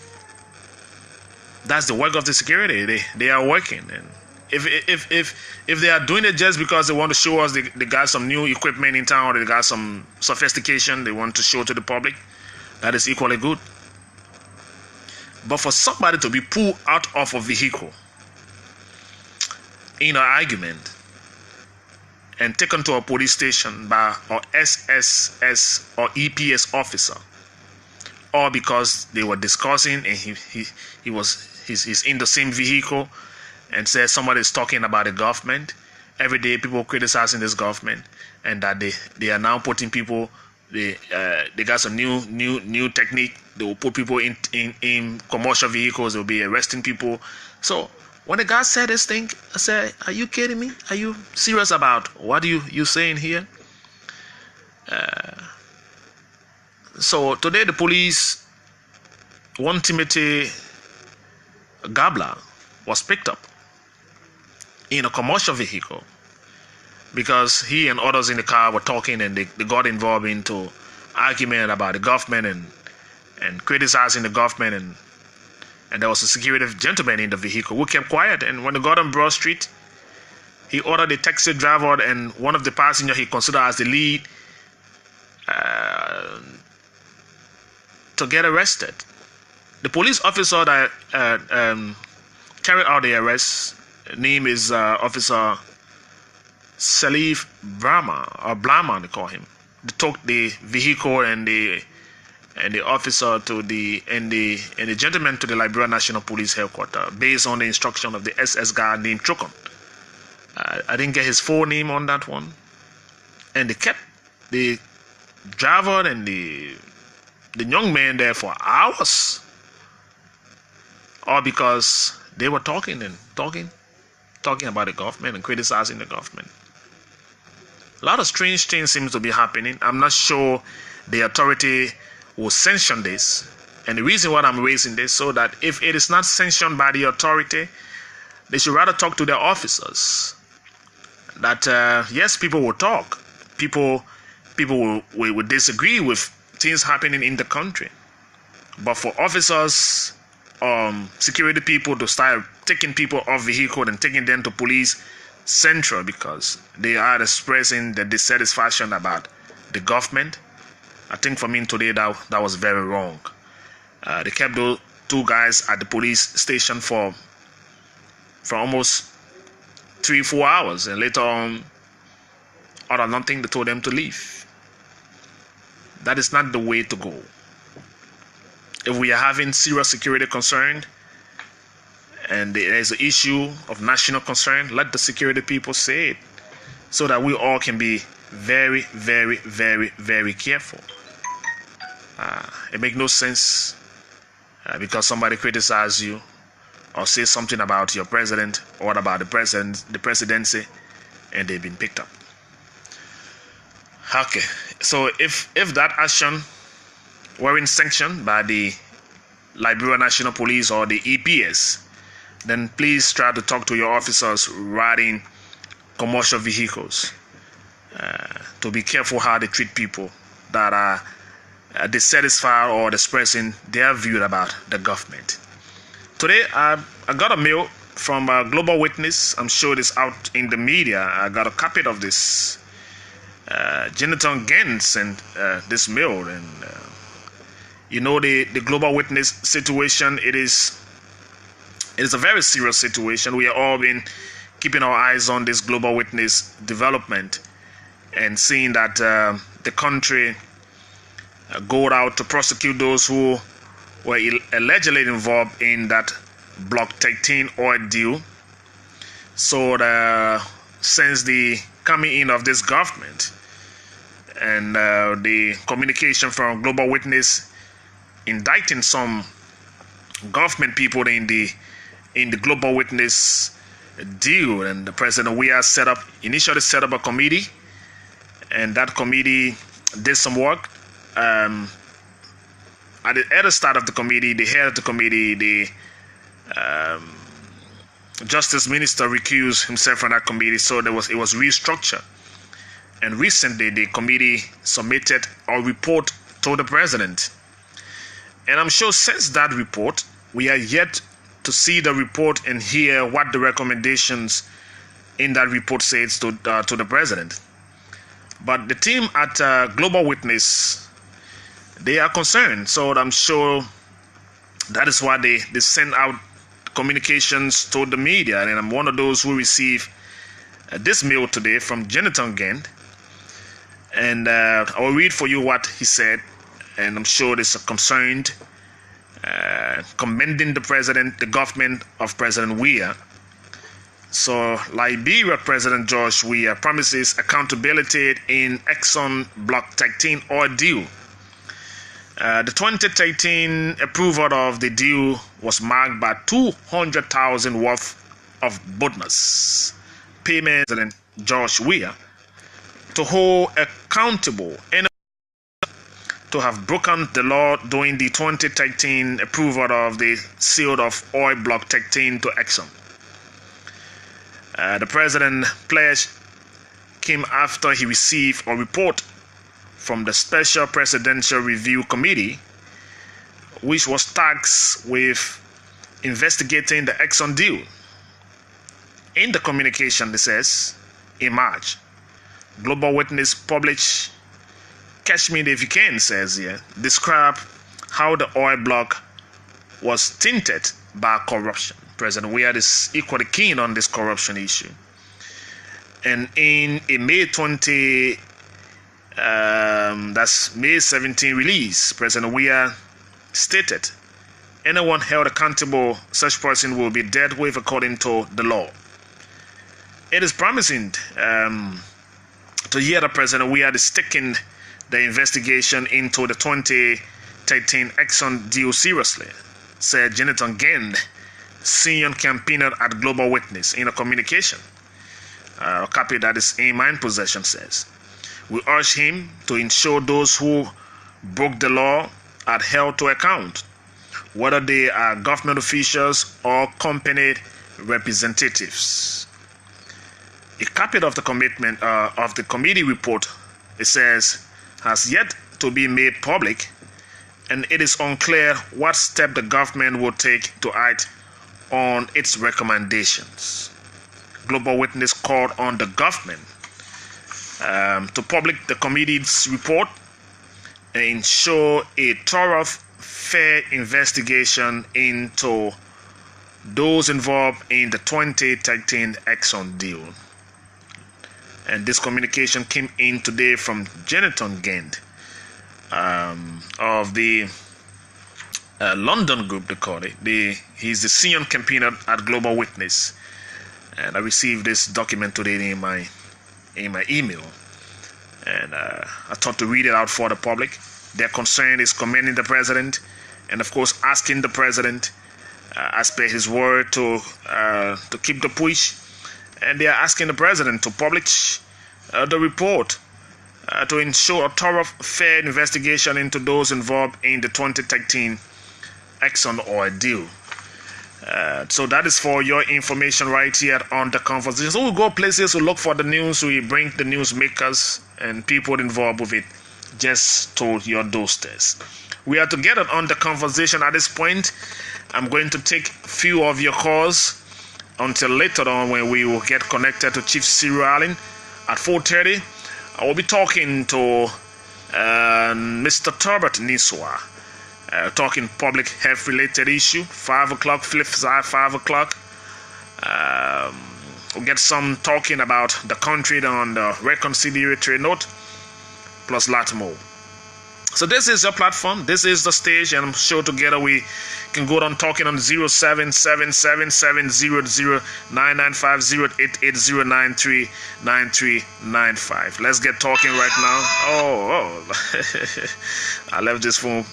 That's the work of the security. They are working, and if they are doing it just because they want to show us they got some new equipment in town, or they got some sophistication they want to show to the public, that is equally good. But for somebody to be pulled out of a vehicle in an argument and taken to a police station by an SSS or EPS officer, or because they were discussing and he's in the same vehicle and says somebody is talking about the government. Every day people criticizing this government, and that they are now putting people, they got some new technique. They will put people in commercial vehicles. They'll be arresting people. So when the guy said this thing, I said, are you kidding me? Are you serious about what you saying here? So today the police, one Timothy Gabler was picked up in a commercial vehicle because he and others in the car were talking, and they got involved into argument about the government and criticizing the government, and there was a security gentleman in the vehicle who kept quiet. And when they got on Broad Street, he ordered the taxi driver and one of the passengers he considered as the lead to get arrested. The police officer that carried out the arrest, name is Officer Salif Brahma, or Blama they call him. They took the vehicle and the officer to the gentleman to the Liberia National Police Headquarters based on the instruction of the SS guy named Chokon. I didn't get his full name on that one. And they kept the driver and the young man there for hours, all because they were talking about the government and criticizing the government. A lot of strange things seem to be happening. I'm not sure the authority will sanction this. And the reason why I'm raising this, so that if it is not sanctioned by the authority, they should rather talk to their officers. That yes, people will talk. People will disagree with things happening in the country. But for officers, security people to start taking people off vehicle and taking them to police central because they are expressing their dissatisfaction about the government. I think for me today that was very wrong. They kept those two guys at the police station for almost 3-4 hours, and later on, out of nothing, they told them to leave. That is not the way to go. If we are having serious security concern and there is an issue of national concern, let the security people say it so that we all can be very, very, very, very careful. It makes no sense because somebody criticizes you or says something about your president or about the presidency, and they've been picked up. Okay, so if that action weren't sanctioned by the Liberia National Police or the EPS, then please try to talk to your officers riding commercial vehicles to be careful how they treat people that are dissatisfied or expressing their view about the government. Today, I got a mail from Global Witness. I'm sure it's out in the media. I got a copy of this. Jonathan Gent sent this mail, and the Global Witness situation. It is a very serious situation. We have all been keeping our eyes on this Global Witness development and seeing that the country go out to prosecute those who were allegedly involved in that Block 13 oil deal. So since the coming in of this government and the communication from Global Witness indicting some government people in the Global Witness deal, and the President initially set up a committee, and that committee did some work. At the start of the committee, the head of the committee, the Justice Minister, recused himself from that committee, so it was restructured. And recently, the committee submitted a report to the President. And I'm sure since that report, we are yet to see the report and hear what the recommendations in that report says to the President. But the team at Global Witness, they are concerned. So I'm sure that is why they send out communications to the media. And I'm one of those who received this mail today from Jonathan Gent. And I will read for you what he said. And I'm sure this is concerned, commending the government of President Weah. So, Liberia President George Weah promises accountability in Exxon Block 13 oil deal. The 2013 approval of the deal was marked by $200,000 worth of bonus payment to President George Weah to hold accountable and to have broken the law during the 2013 approval of the sale of oil Block 13 to Exxon. The President pledge came after he received a report from the Special Presidential Review Committee, which was tasked with investigating the Exxon deal. In the communication, it says, in March, Global Witness published, catch me if you can, says here, describe how the oil block was tainted by corruption. President Weah is equally keen on this corruption issue. And in a May 20, that's May 17 release, President Weah stated, anyone held accountable, such person will be dealt with according to the law. It is promising to hear that President Weah is taking the investigation into the 2013 Exxon deal seriously, said Jonathan Gent, senior campaigner at Global Witness, in a communication. A copy that is in my possession says, we urge him to ensure those who broke the law are held to account, whether they are government officials or company representatives. A copy of the commitment of the committee report, it says, has yet to be made public, and it is unclear what step the government will take to act on its recommendations. Global Witness called on the government to publish the committee's report and ensure a thorough, fair investigation into those involved in the 2013 Exxon deal. And this communication came in today from Jonathan Gend of the London group, they call it. He's the senior campaigner at Global Witness. And I received this document today in my email. And I thought to read it out for the public. Their concern is commending the president and, of course, asking the president, as per his word, to keep the push. And they are asking the president to publish the report to ensure a thorough, fair investigation into those involved in the 2013 Exxon oil deal. So that is for your information right here on the conversation. So we go places, we look for the news, we bring the newsmakers and people involved with it just to your doorsteps. We are together on the conversation at this point. I'm going to take a few of your calls until later on when we will get connected to Chief Cyril Allen at 4:30. I will be talking to Mr. Turbot Niswa, talking public health related issue. 5 o'clock, flip side, 5 o'clock. We'll get some talking about the country on the reconciliatory note, plus a lot more. So this is your platform, this is the stage, and I'm sure together we can go on talking on 07777009950880939395. Let's get talking right now. Oh. I left this phone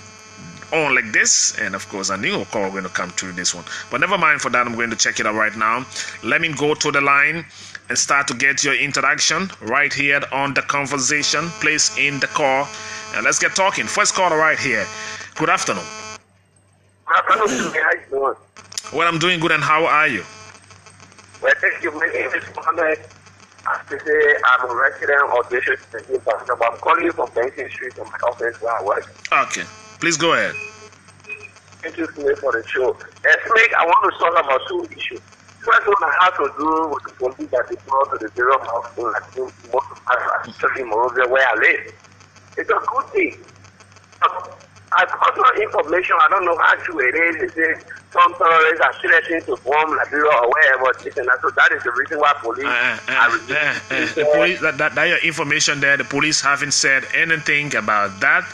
on like this, and of course I knew a call was going to come through this one, but never mind for that. I'm going to check it out right now. Let me go to the line and start to get your interaction right here on the conversation. Place in the call and let's get talking. First caller right here. Good afternoon. Good afternoon. How you doing? Well, I'm doing good, and how are you? Well, thank you. My name is Mohammed. As to say, I'm a resident of District 17, but I'm calling you from Benson Street in my office where I work. Okay, please go ahead. Thank you, Smith, for the show. Smith, I want to talk about two issues. First one I have to do with the police that is brought to the zero house in like most of us, especially Monrovia, where I live. It's a good thing. I got no information. I don't know how true it is. Is it some terrorists are threatening to bomb Liberia or wherever? So that is the reason why police the police that your information there. The police haven't said anything about that,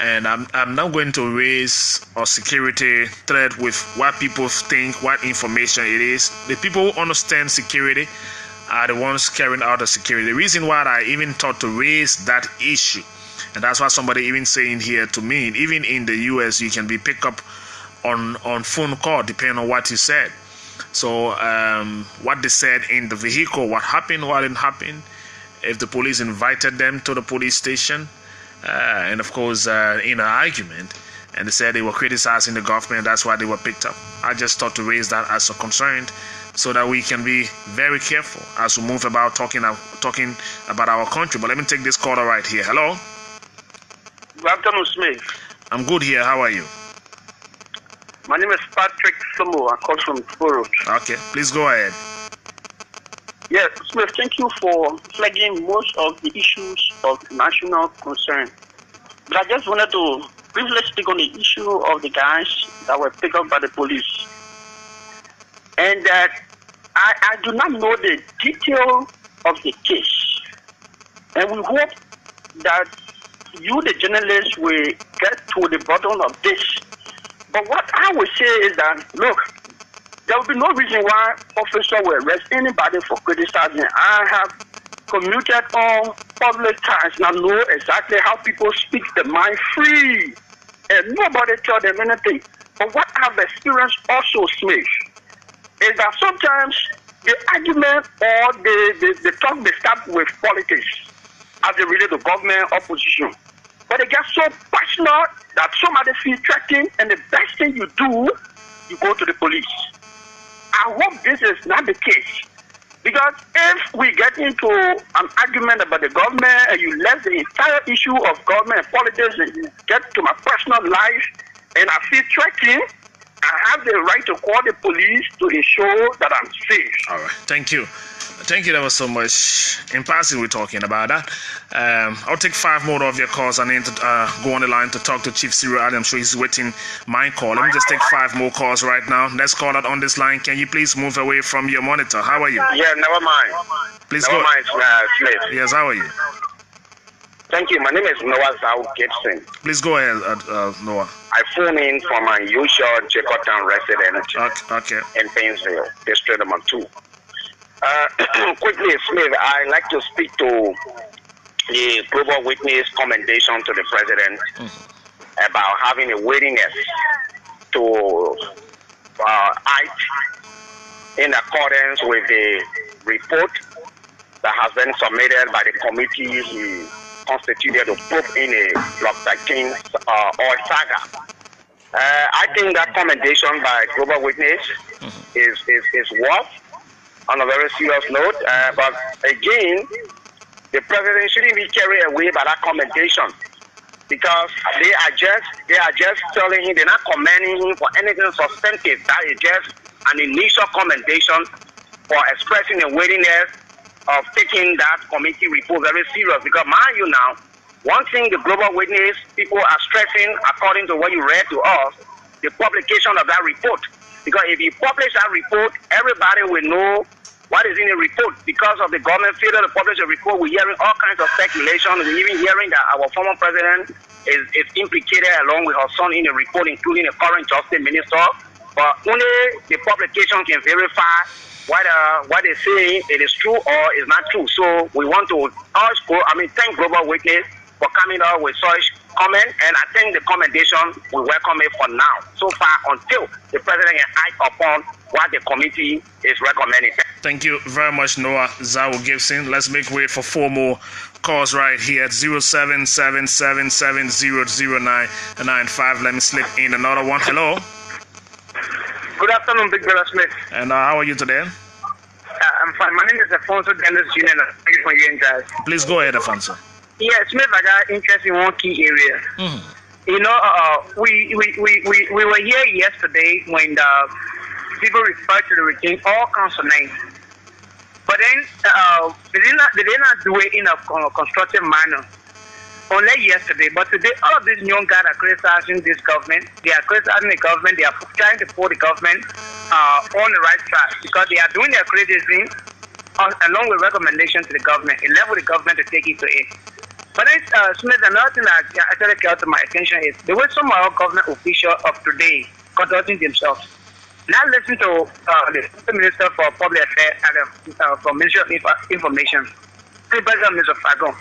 and I'm not going to raise a security threat with what people think, what information it is. The people who understand security are the ones carrying out the security. The reason why I even thought to raise that issue, and that's why somebody even saying here to me, even in the US, you can be picked up on phone call depending on what you said. So what they said in the vehicle, what happened, what didn't happen, if the police invited them to the police station, and of course in an argument, and they said they were criticizing the government, that's why they were picked up. I just thought to raise that as a concern so that we can be very careful as we move about talking about our country. But let me take this caller right here. Hello. Good afternoon, Smith. I'm good here. How are you? My name is Patrick Samo. I call from Foro. Okay, please go ahead. Yeah, Smith, thank you for flagging most of the issues of national concern. But I just wanted to briefly speak on the issue of the guys that were picked up by the police. And that I do not know the detail of the case. And we hope that you, the journalists, will get to the bottom of this. But what I would say is that, look, there will be no reason why officers will arrest anybody for criticizing. I have commuted on public times and I know exactly how people speak their mind free. And nobody tell them anything. But what I've experienced also, Smith, is that sometimes the argument or the talk they start with politics as they relate to government opposition. But they get so passionate that somebody feels threatened, and the best thing you do, you go to the police. I hope this is not the case. Because if we get into an argument about the government and you left the entire issue of government and politics and you get to my personal life and I feel threatened, I have the right to call the police to ensure that I'm safe. All right. Thank you. Thank you ever so much. In passing, we're talking about that. I'll take 5 more of your calls. I need to go on the line to talk to Chief Cyril Ali. I'm sure he's waiting my call. Let me just take 5 more calls right now. Let's call out on this line. Can you please move away from your monitor? How are you? Yeah, never mind. Please never go. mind, Smith. Yes, how are you? Thank you. My name is Noah Zhao Gibson. Please go ahead, Noah. I phone in from my usual Jacotown resident Okay. in Painesville, District number 2. Quickly, Smith, I'd like to speak to the Global Witness commendation to the President about having a willingness to act in accordance with the report that has been submitted by the committee he constituted to probe in a Block 13 oil saga. I think that commendation by Global Witness is worth on a very serious note. But again, the President shouldn't be carried away by that commendation, because they are just telling him, they're not commending him for anything substantive. That is just an initial commendation for expressing a willingness of taking that committee report very serious. Because mind you now, one thing the Global Witness people are stressing, according to what you read to us, the publication of that report. Because if you publish that report, everybody will know what is in the report. Because of the government failure to publish a report, we're hearing all kinds of speculation. We're even hearing that our former president is implicated along with her son in the report, including the current justice minister. But only the publication can verify what they say it is true or is not true. So we want to thank Global Witness for coming out with such comment, and I think the commendation we welcome it for now, so far, until the President can act upon what the committee is recommending. Thank you very much, Noah Zhao Gibson. Let's make way for 4 more calls right here at 0777700995. Let me slip in another one. Hello. Good afternoon, Big Brother Smith. And how are you today? I'm fine. My name is Alfonso Dennis Jr. Thank you for you guys. Please go ahead, Alfonso. Yeah, Smith, I got interest in one key area. You know, we were here yesterday when the people referred to the regime all kinds of names. But then they did not do it in a constructive manner. Only yesterday, but today, all of these young guys are criticizing this government. They are criticizing the government. They are trying to put the government on the right track, because they are doing their criticism along with recommendations to the government. It left with the government to take it to it. But then, Smith, another thing that actually came to my attention is the way some of our government officials of today conducting themselves. Now listen to the Minister for Public Affairs and from Ministry of Information, President Mr. Fagon,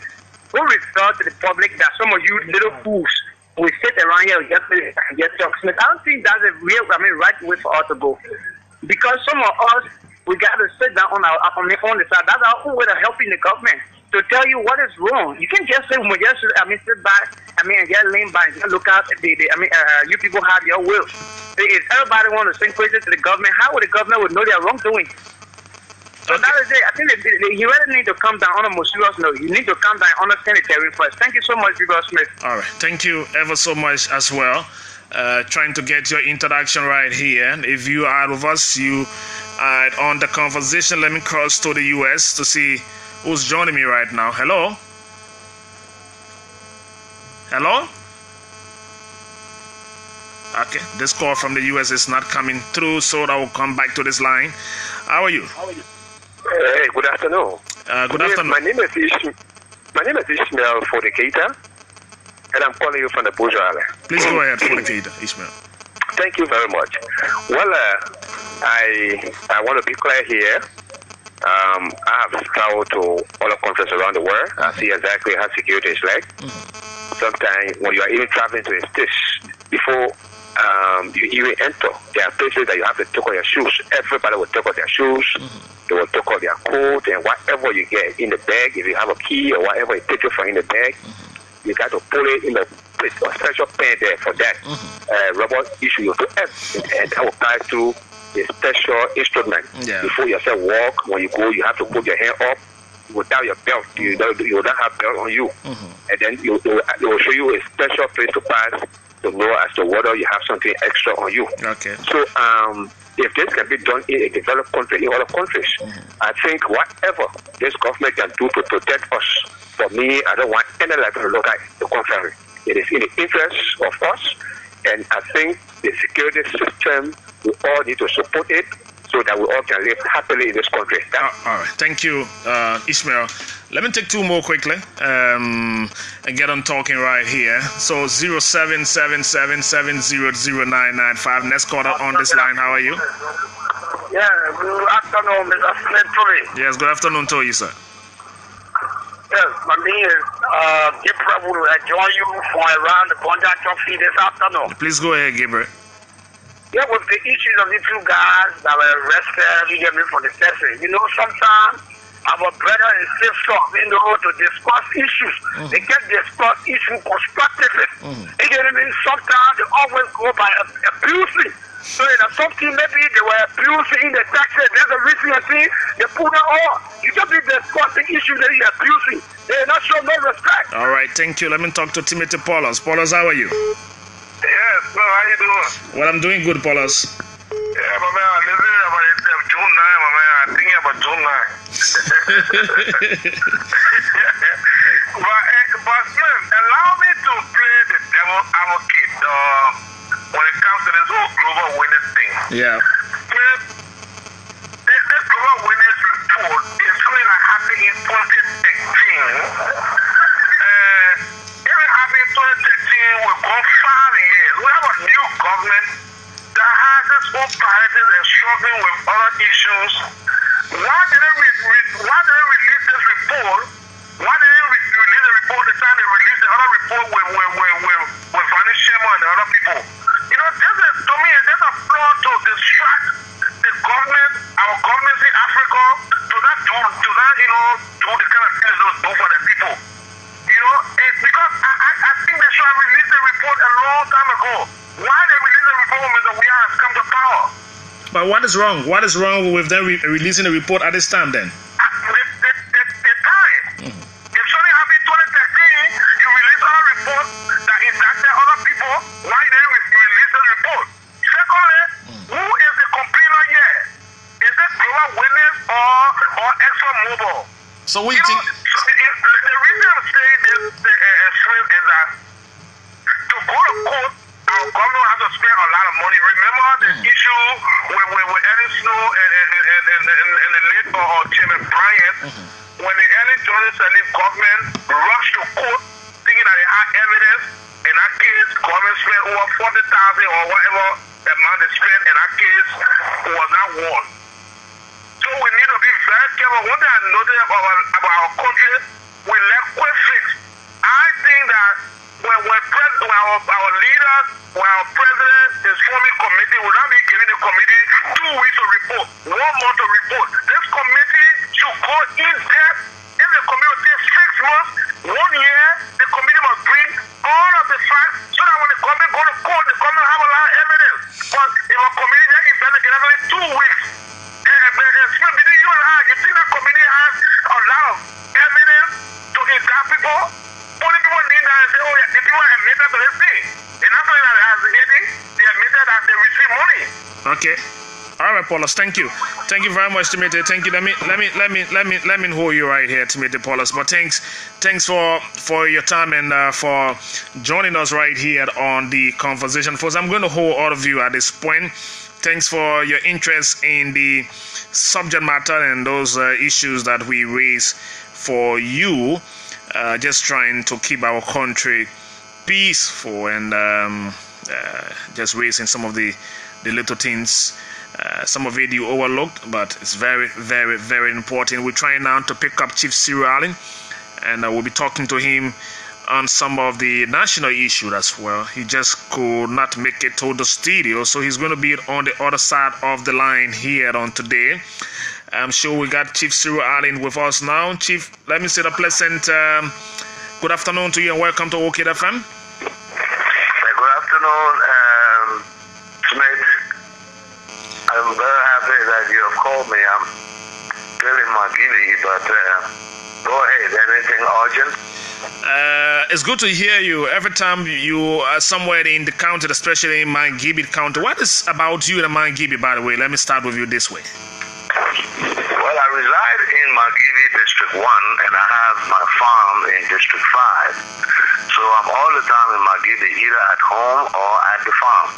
who referred to the public that some of you little fools will sit around here and just talk. Smith, I don't think that's a real, right way for us to go. Because some of us, we got to sit down on the side. That's our own way of helping the government to tell you what is wrong. You can't just sit back, and just lean back and just look out. You people have your will. If everybody want to sing praises to the government, how would the government would know their wrongdoing? So that is it. I think you really need to come down on a more serious note. You need to come down and understand the terrain first. Thank you so much, Bigger Smith. All right. Thank you ever so much as well. Trying to get your introduction right here. If you are with us, you are on the conversation. Let me cross to the US to see who's joining me right now. Hello? Hello? Okay. This call from the US is not coming through, so I will come back to this line. How are you? Hey, good afternoon. Good afternoon. My name is Ishmael Fornicator, and I'm calling you from the Bourgeois Island. Please go ahead, Fornicator, Ishmael. Thank you very much. Well, I want to be clear here. I have traveled to other countries around the world. I see exactly how security is like. Sometimes when you are even traveling to a state, before you even enter, there are places that you have to take off your shoes. Everybody will take off their shoes. They will take off their coat and whatever you get in the bag. If you have a key or whatever you take it from in the bag, you got to pull it in the place, a special pen there for that rubber issue. And that will apply to a special instrument. Before you yourself walk, when you go, you have to put your hand up without your belt. You don't have belt on you. And then it will show you a special place to pass to know as to whether you have something extra on you. Okay. So if this can be done in a developed country, in other countries, I think whatever this government can do to protect us, for me, I don't want any level to look at the contrary. It is in the interest of us, and I think the security system, we all need to support it so that we all can live happily in this country. All right. Thank you, Ishmael. Let me take two more quickly and get on talking right here. So 0777700995. Next caller on this line. How are you? Yeah, good afternoon, Mr. Toby. Yes, good afternoon to you, sir. Yes, my name is Gabriel. Will I join you for around the Bonja Trophy this afternoon? Please go ahead, Gabriel. Yeah, with the issues of the two guys that were arrested, you get me, for the session. You know, sometimes our brother is still strong, you know, to discuss issues. They can discuss issues constructively. You get me? Sometimes they always go by abusing. So you know, something maybe they were abusing the taxes. There's a reason you see they put it on. You just be discussing issues that you're abusing. They're not showing no respect. All right, thank you. Let me talk to Timothy Paulus. Paulus, how are you? Yes, bro, how you doing? Well, I'm doing good, Paulus. Yeah, my man, I'm listening about it June 9, my man. I'm thinking about June 9. But man, allow me to play the devil advocate when it comes to this whole global witness thing. Yeah. This global witness report is something that happened in 2013. If it happened in 2013, we've gone 5 years. We have a new government that has its own priorities and struggling with other issues. Why did they release this report? Why did they release the report the time they released the other report with Vanessa Sherman and the other people? You know, this is, to me, there's a flaw to distract the government, our governments in Africa, to not, you know, do the kind of things those do for the people. You know, because I think they should have released the report a long time ago. Why they release the report when Mr. Weah has come to power? But what is wrong? What is wrong with them releasing the report at this time then? The time. If something happened in 2013, you release other report that impacted other people. Why didn't you release the report? Secondly, who is the complainer here? Is it Global Witness or ExxonMobil? So what do you think? The reason I'm saying this is that to go to court, our government has to spend a lot of money. Remember the issue with Ellen Snow and the late Chairman Bryant, when the early Johnson Sirleaf government rushed to court thinking that they had evidence. In that case, government spent over 40,000 or whatever the amount they spent in that case was not won. So we need to be very careful. One thing I noticed about our country, we lack quick fix. I think that when our leaders, when our president is forming committee, will not be giving the committee 2 weeks to report, 1 month to report. This committee should go in depth. If the committee will take 6 months, 1 year, the committee must bring all of the facts so that when the government go to court, the government have a lot of evidence. But if a committee that investigates every 2 weeks, between you and I, you think that committee has a lot of evidence to indict people? Only people need that and say, oh, yeah, the people admitted to this thing. And not only that they have the hearing, they admitted that they receive money. Okay. All right, Paulus. Thank you. Thank you very much, Timothy. Thank you. Let me hold you right here, Timothy Paulus. But thanks for your time and for joining us right here on the conversation. Folks, I'm going to hold all of you at this point. Thanks for your interest in the subject matter and those issues that we raise for you. Just trying to keep our country peaceful and just raising some of the little things. Some of it you overlooked, but it's very, very, very important. We're trying now to pick up Chief Cyril Allen, and we'll be talking to him on some of the national issues as well. He just could not make it to the studio, so he's going to be on the other side of the line here on today. I'm sure we got Chief Cyril Allen with us now. Chief, let me say a pleasant good afternoon to you and welcome to OK FM. Good afternoon, Smith. I'm very happy that you have called me. I'm feeling my giddy, but go ahead. Anything urgent? It's good to hear you every time you are somewhere in the county, especially in Mangibi County. What is about you in Mangibi, by the way? Let me start with you this way. Well, I reside in Mangibi District 1, and I have my farm in District 5. So I'm all the time in Mangibi, either at home or at the farm.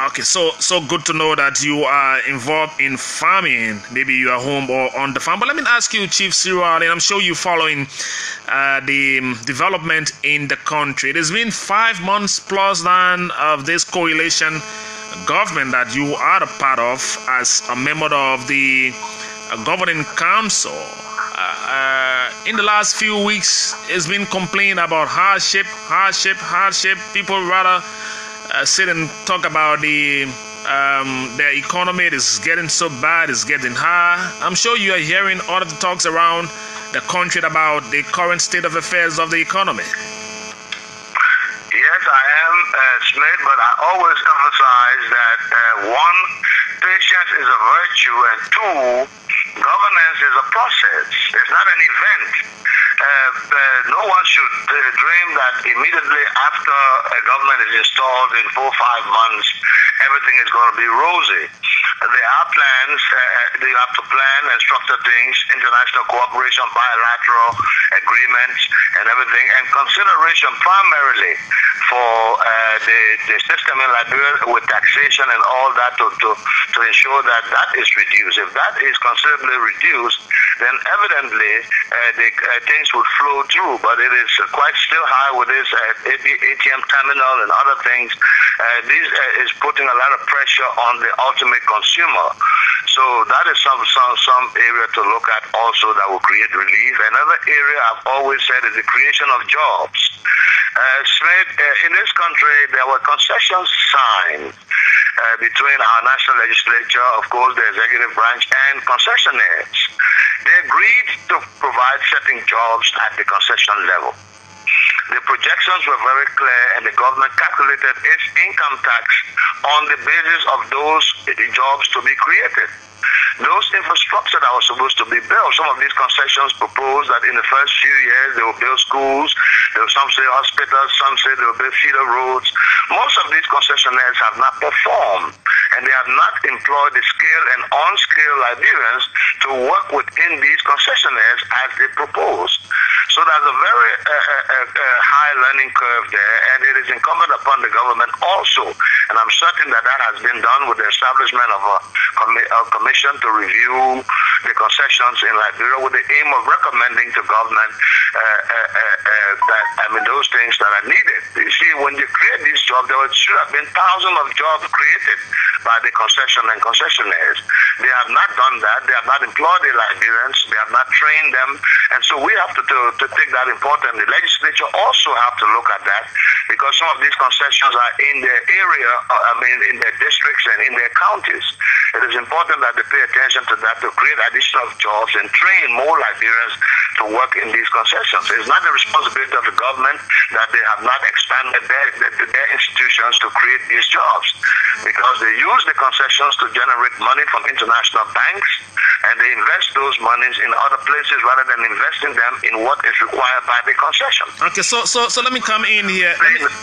Okay, so good to know that you are involved in farming. Maybe you are home or on the farm. But let me ask you, Chief Cyril, and I'm sure you're following the development in the country. It has been 5 months plus than of this coalition government that you are a part of as a member of the governing council. In the last few weeks, it's been complaining about hardship. People rather sit and talk about their economy. It is getting so bad, it's getting high. I'm sure you are hearing all of the talks around the country about the current state of affairs of the economy. Yes, I am, Smith, but I always emphasize that one, patience is a virtue, and two, governance is a process. It's not an event. No one should dream that immediately after a government is installed in 4 or 5 months, everything is going to be rosy. There are plans. They have to plan and structure things, international cooperation, bilateral agreements, and everything, and consideration primarily for the system in Liberia with taxation and all that to ensure that that is reduced. If that is considerably reduced, then evidently the things would flow through, but it is quite still high with this ATM terminal and other things. This is putting a lot of pressure on the ultimate consumer. So that is some area to look at also that will create relief. Another area I've always said is the creation of jobs. Smith, in this country, there were concessions signed between our national legislature, of course, the executive branch, and concessionaires. They agreed to provide certain jobs at the concession level. The projections were very clear, and the government calculated its income tax on the basis of those jobs to be created. Those infrastructure that was supposed to be built, some of these concessions proposed that in the first few years they will build schools, some say hospitals, some say they will build feeder roads. Most of these concessionaires have not performed, and they have not employed the skilled and unskilled Liberians to work within these concessionaires as they proposed. So there's a very high learning curve there, and it is incumbent upon the government also, and I'm certain that that has been done with the establishment of a commission to review the concessions in Liberia with the aim of recommending to government those things that are needed. You see, when you create these jobs, there should have been thousands of jobs created by the concession and concessionaires. They have not done that. They have not employed the Liberians. They have not trained them. And so we have to take that important. The legislature also have to look at that, because some of these concessions are in their area, in their districts and in their counties. It is important that they pay attention to that, to create additional jobs and train more Liberians to work in these concessions. It's not the responsibility of the government that they have not expanded their institutions to create these jobs, because they use the concessions to generate money from international banks, and they invest those monies in other places rather than investing them in what is required by the concession. Okay, so let me come in here.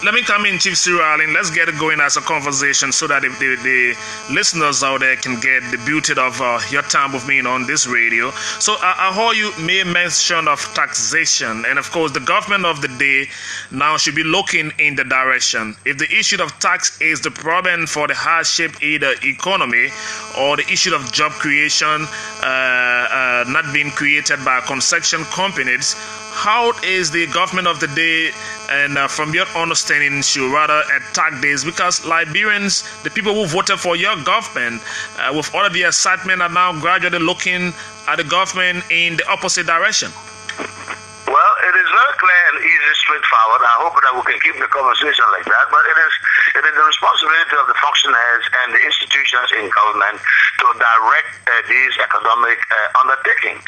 Let me come in, Chief Cyril, and let's get it going as a conversation so that the listeners out there can get the beauty of your time with me on this radio. So I heard you made mention of taxation, and of course the government of the day now should be looking in the direction. If the issue of tax is the problem for the hardship either economy or the issue of job creation not being created by concession companies, how is the government of the day, and from your understanding, should rather attack this? Because Liberians, the people who voted for your government, with all of the excitement, are now gradually looking at the government in the opposite direction. Well, it is very clear, and easy, straightforward. I hope that we can keep the conversation like that, but it is the responsibility of the functionaries and the institutions in government to direct these economic undertakings.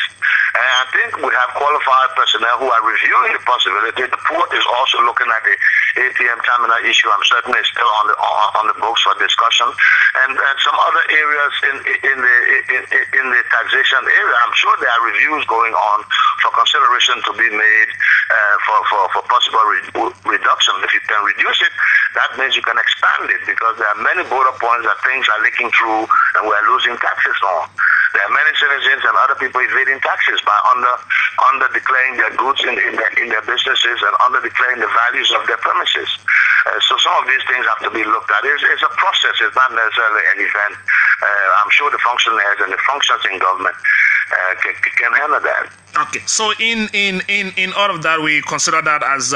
And I think we have qualified personnel who are reviewing the possibility. The port is also looking at the ATM terminal issue. I'm certain it's still on the books for discussion, and some other areas in the taxation area. I'm sure there are reviews going on for consideration to be made for possible reduction. If you can reduce it, that means you can expand it, because there are many border points that things are leaking through and we are losing taxes on. There are many citizens and other people evading taxes by under declaring their goods in their businesses and under declaring the values of their premises. So some of these things have to be looked at. It's a process. It's not necessarily an event. I'm sure the functionaries and the functions in government can handle that. Okay, so in all of that, we consider that as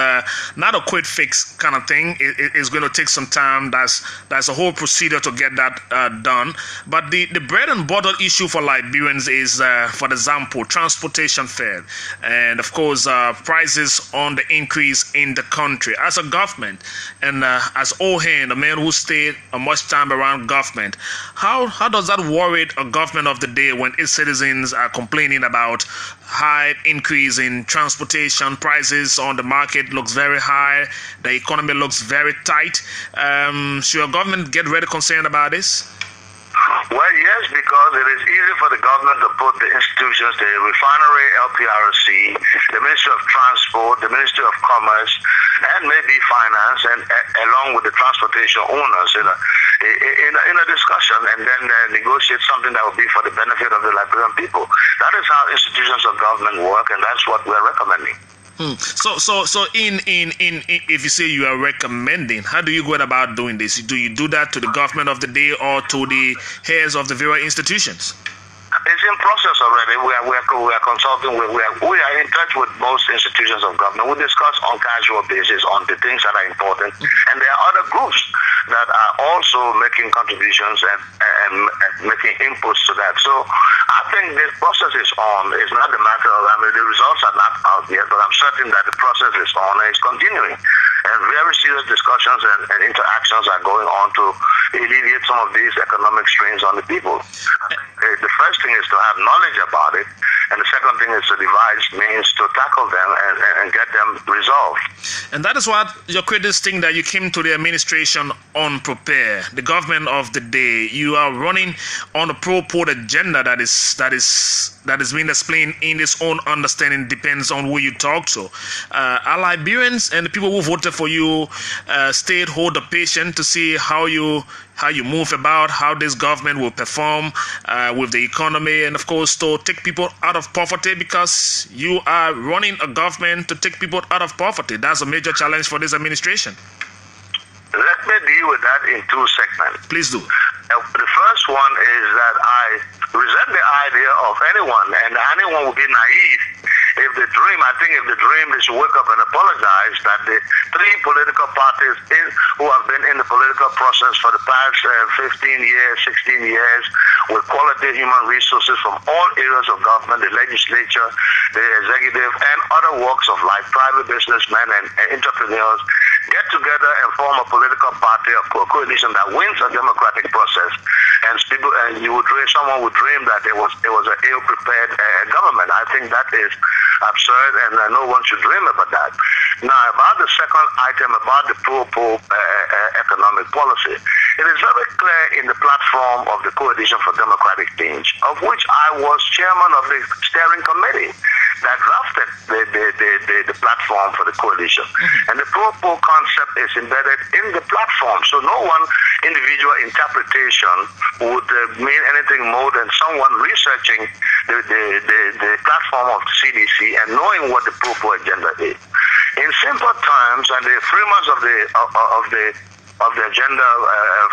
not a quick fix kind of thing. It's going to take some time. That's a whole procedure to get that done. But the bread and butter issue for Liberians is, for example, transportation fare, and of course prices on the increase in the country. As a government and as OHN, a man who stayed much time around government, how does that worry a government of the day when its citizens are complaining about high increase in transportation prices on the market? Looks very high, the economy looks very tight. Should your government get really concerned about this? Well, yes, because it is easy for the government to put the institutions, the refinery, LPRC, the Ministry of Transport, the Ministry of Commerce, and maybe Finance, and along with the transportation owners in a discussion, and then negotiate something that will be for the benefit of the Liberian people. That is how institutions of government work, and that's what we're recommending. So if you say you are recommending, how do you go about doing this? Do you do that to the government of the day or to the heads of the various institutions? It's in process already. We are consulting. We are in touch with most institutions of government. We discuss on casual basis on the things that are important, and there are other groups that are also making contributions and making inputs to that. So I think this process is on. It's not the matter of, the results are not out yet, but I'm certain that the process is on and it's continuing. And very serious discussions and interactions are going on to alleviate some of these economic strains on the people. The first thing is to have knowledge about it, and the second thing is to devise means to tackle them and get them resolved. And that is what your critics think, that you came to the administration unprepared. The government of the day, you are running on a pro-port agenda that is being explained in its own understanding, depends on who you talk to. Are Liberians and the people who voted for you hold the patience to see how you move about, how this government will perform with the economy, and of course to take people out of poverty, because you are running a government to take people out of poverty. That's a major challenge for this administration. Let me deal with that in two segments. Please do. The first one is that I resent the idea of anyone would be naive if the dream they should wake up and apologize that the three political parties who have been in the political process for the past 15 years, 16 years, with quality human resources from all areas of government, the legislature, the executive, and other walks of life, private businessmen and entrepreneurs, get together and form a political party, a coalition that wins a democratic process. And someone would dream that it was an ill-prepared government. I think that is absurd, and no one should dream about that. Now, about the second item, about the pro-poor economic policy, it is very clear in the platform of the Coalition for Democratic Change, of which I was chairman of the steering committee that drafted the platform for the coalition. And the pro-poor concept is embedded in the platform, so no one individual interpretation would mean anything more than someone researching the platform of the CDC and knowing what the pro-poor agenda is. In simple terms, and the framers of the agenda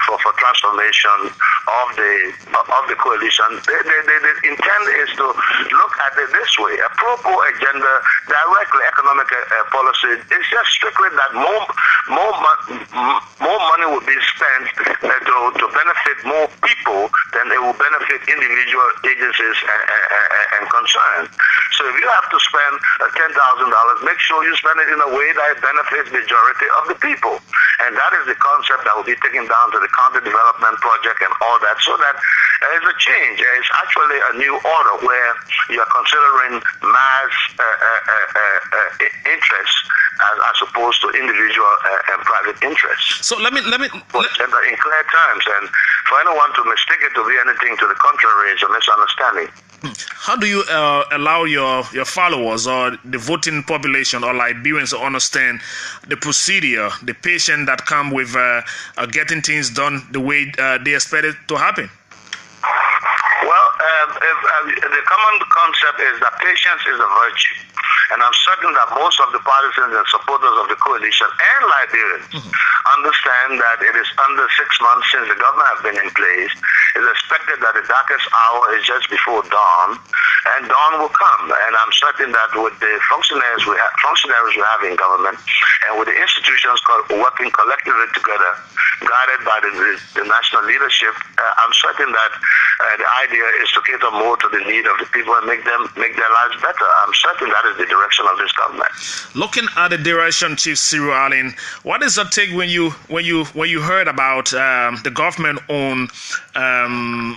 for transformation of the coalition, the intent is to look at it this way: a pro-poor agenda, directly economic policy, is just strictly that more money will be spent to benefit more people than it will benefit individual agencies and concerns. So if you have to spend $10,000, make sure you spend it in a way that benefits the majority of the people. And that is the concept that will be taken down to the county development project and all that, so that there is a change. There is actually a new order where you are considering mass interests as opposed to individual and private interests. So let me in clear terms, and for anyone to mistake it to be anything to the contrary is a misunderstanding. How do you allow your followers or the voting population or Liberians to understand the procedure, the patience that come with getting things done the way they expect it to happen? Well, the common concept is that patience is a virtue. And I'm certain that most of the partisans and supporters of the coalition and Liberians understand that it is under 6 months since the government has been in place. It's expected that the darkest hour is just before dawn, and dawn will come. And I'm certain that with the functionaries we have in government and with the institutions working collectively together, guided by the national leadership, I'm certain that the idea is to cater more to the need of the people and make their lives better. I'm certain that is the direction of this government. Looking at the direction, Chief Cyril Allen, what is your take when you heard about the government on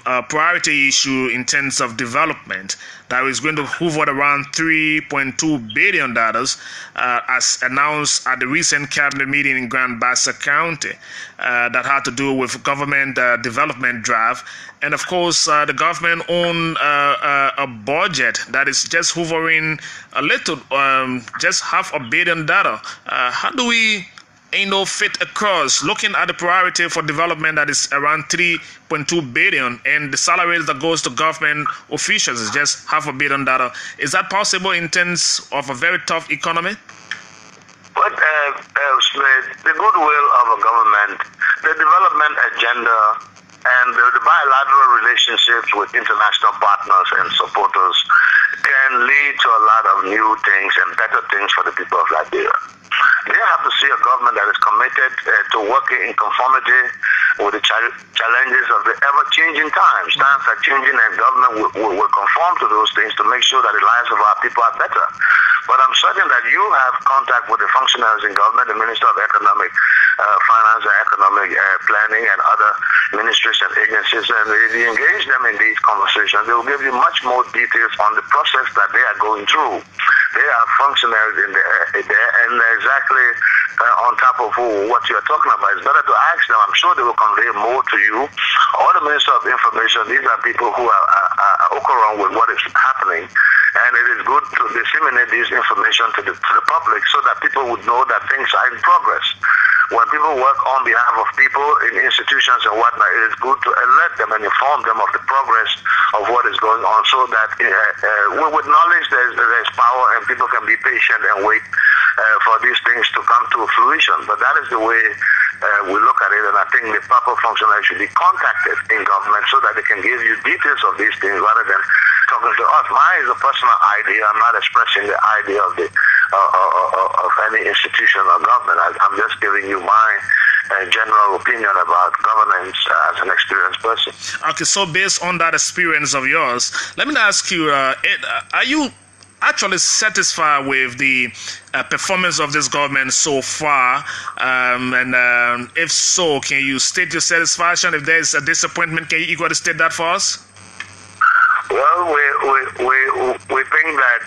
a priority issue in terms of development that is going to hover around $3.2 billion as announced at the recent cabinet meeting in Grand Bassa County that had to do with government development draft, and of course the government own a budget that is just hovering a little, just $500 million. How do we fit across, looking at the priority for development that is around $3.2 billion, and the salaries that goes to government officials is just $500 million? Is that possible in terms of a very tough economy? But the goodwill of a government, the development agenda, and the bilateral relationships with international partners and supporters can lead to a lot of new things and better things for the people of Liberia. They have to see a government that is committed to working in conformity with the challenges of the ever-changing times. Times are changing, and government will conform to those things to make sure that the lives of our people are better. But I'm certain that you have contact with the functionaries in government, the Minister of Economic Finance and Economic Planning, and other ministries and agencies, and if you engage them in these conversations, they will give you much more details on the process that they are going through. They are functionaries in there, and exactly on top of what you are talking about. It's better to ask them. I'm sure they will convey more to you. Or the Minister of Information, these are people who are around with what is happening, and it is good to disseminate this information to the public so that people would know that things are in progress. When people work on behalf of people in institutions and whatnot, it is good to alert them and inform them of the progress of what is going on, so that with knowledge there's power, and people can be patient and wait for these things to come to fruition. But that is the way we look at it, and I think the proper functionaries should be contacted in government so that they can give you details of these things rather than talking to us. Mine is a personal idea. I'm not expressing the idea of any institution or government. I'm just giving you my general opinion about governance as an experienced person. Okay, so based on that experience of yours, let me ask you, are you actually satisfied with the performance of this government so far? And if so, can you state your satisfaction? If there is a disappointment, can you equally state that for us? Well, we think that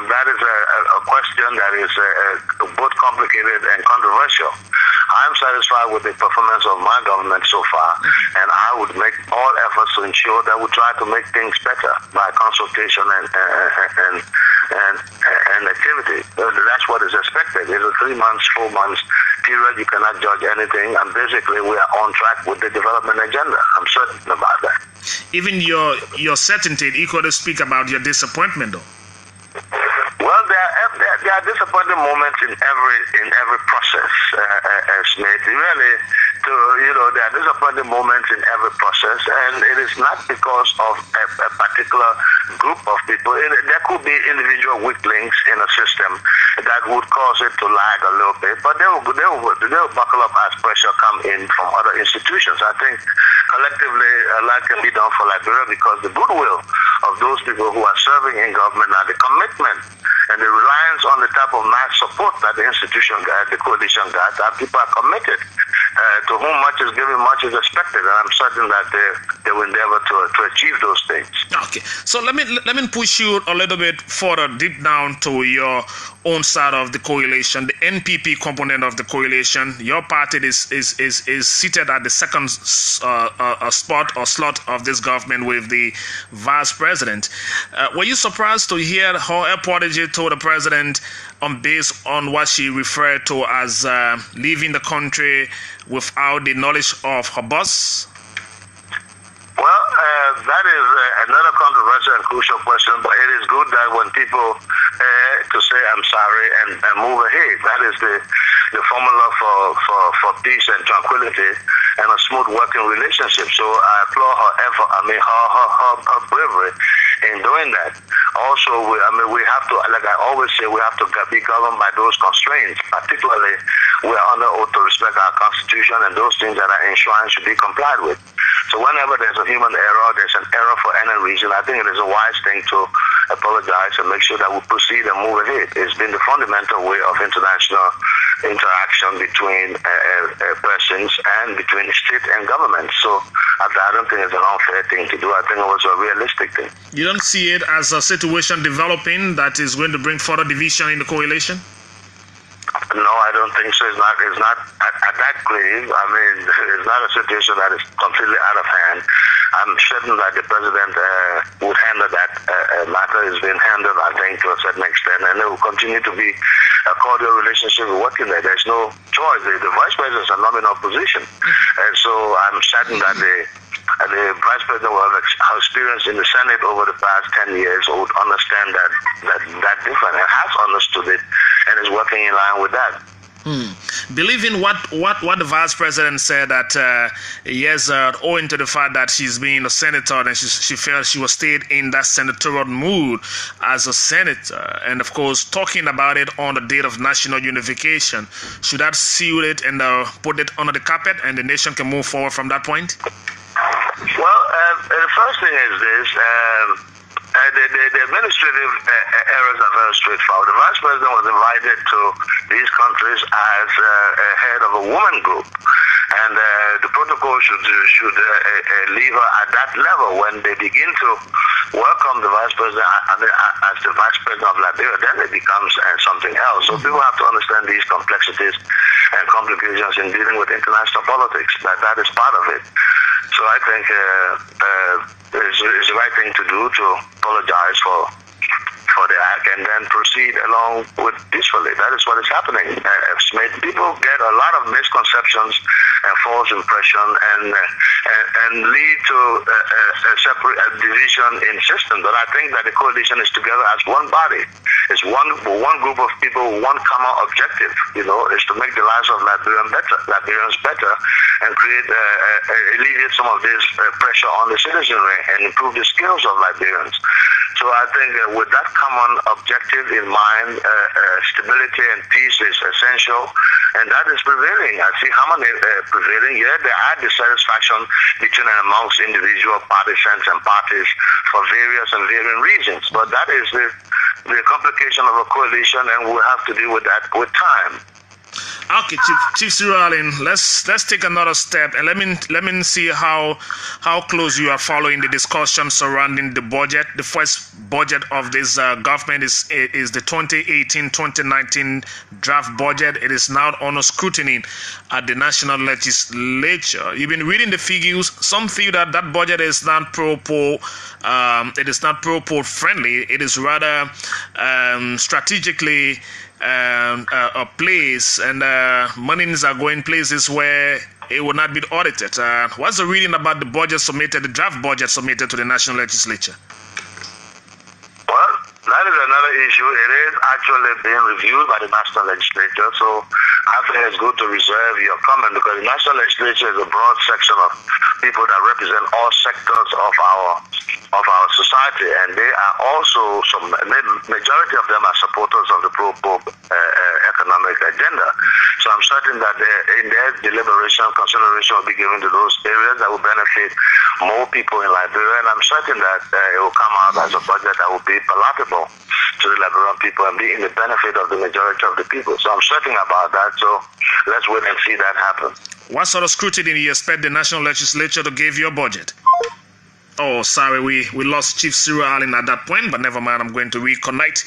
that is a question that is both complicated and controversial. I'm satisfied with the performance of my government so far, and I would make all efforts to ensure that we try to make things better by consultation and activity. That's what is expected. It's a 3 months, 4 months period. You cannot judge anything, and basically we are on track with the development agenda. I'm certain about that. Even your certainty equally speak about your disappointment, though. Well, there are disappointing moments in every process, Smith. Really, there are disappointing moments in every process, and it is not because of a particular group of people. There could be individual weak links in a system that would cause it to lag a little bit, but they will buckle up as pressure come in from other institutions. I think collectively a lot can be done for Liberia because the goodwill of those people who are serving in government are the commitment and the reliance on the type of mass support that the institution got, the coalition got, that people are committed. To whom much is given, much is expected, and I'm certain that they will endeavor to achieve those things. Okay, so let me push you a little bit further deep down to your own side of the coalition, the NPP component of the coalition. Your party is seated at the second spot or slot of this government with the vice president. Were you surprised to hear how El Prodigy told the president, based on what she referred to as leaving the country without the knowledge of her boss? Well, that is another controversial and crucial question, but it is good that when people to say I'm sorry and move ahead, that is the formula for peace and tranquility and a smooth working relationship. So I applaud her effort, her bravery in doing that. Also, we have to, like I always say, we have to be governed by those constraints. Particularly, we are under oath to respect our Constitution, and those things that are enshrined should be complied with. So whenever there's a human error, there's an error for any reason, I think it is a wise thing to apologize and make sure that we proceed and move ahead. It's been the fundamental way of international interaction between persons and between state and government. So I don't think it's an unfair thing to do. I think it was a realistic thing. You don't see it as a situation developing that is going to bring further division in the coalition? No, I don't think so. It's not at that grave. I mean, it's not a situation that is completely out of hand. I'm certain that the president would handle that matter. It's been handled, I think, to a certain extent, and there will continue to be a cordial relationship working there. There's no choice. The vice president is a nominal position, and so I'm certain that the vice president will have experience in the Senate over the past 10 years would understand that different and has understood it and is working in line with that. Believing what the vice president said, that yes, owing to the fact that she's being a senator and she felt she was stayed in that senatorial mood as a senator, and of course talking about it on the date of national unification, should that seal it and put it under the carpet and the nation can move forward from that point? Well, the first thing is this. The administrative errors are very straightforward. The vice president was invited to these countries as head of a woman group, and the protocol should leave her at that level. When they begin to welcome the vice president as the vice president of Liberia, then it becomes something else. So people have to understand these complexities and complications in dealing with international politics. That is part of it. So I think it's the right thing to do to apologize for the act and then proceed along with peacefully. That is what is happening. People get a lot of misconceptions and false impression and lead to a division in system. But I think that the coalition is together as one body. It's one group of people, one common objective. Is to make the lives of Liberians better, and alleviate some of this pressure on the citizenry and improve the skills of Liberians. So I think with that common objective in mind, stability and peace is essential, and that is prevailing. I see harmony prevailing. Yeah, there are dissatisfaction between and amongst individual partisans and parties for various and varying reasons, but that is the complication of a coalition, and we'll have to deal with that with time. Okay, Chief Siralin, let's take another step and let me see how close you are following the discussion surrounding the budget. The first budget of this government is the 2018-2019 draft budget. It is now under scrutiny at the National Legislature. You've been reading the figures. Some feel that budget is not pro-poor. It is not pro-poor friendly. It is rather strategically a place, and monies are going places where it will not be audited. What's the reading about the budget submitted, the draft budget submitted to the National Legislature? Well, that is another issue. It is actually being reviewed by the National Legislature, so I think it's good to reserve your comment, because the National Legislature is a broad section of people that represent all sectors of our society, and they are also majority of them are supporters of the pro-poor economic agenda. So I'm certain that in their deliberation, consideration will be given to those areas that will benefit more people in Liberia, and I'm certain that it will come out as a budget that will be palatable to the Liberian people and be in the benefit of the majority of the people. So I'm certain about that. So let's wait and see that happen. What sort of scrutiny do you expect the National Legislature to give your budget? Oh, sorry, we lost Chief Cyril Allen at that point, but never mind. I'm going to reconnect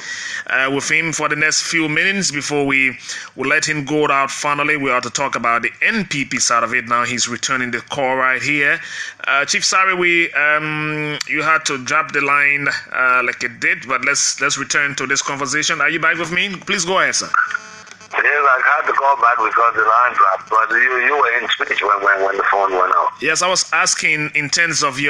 with him for the next few minutes before we let him go out finally. We ought to talk about the NPP side of it now. He's returning the call right here. Chief Cyril, you had to drop the line like it did, but let's return to this conversation. Are you back with me? Please go ahead, sir. Yes, I had to call back because the line dropped, but you were in speech when the phone went out. Yes, I was asking in terms of your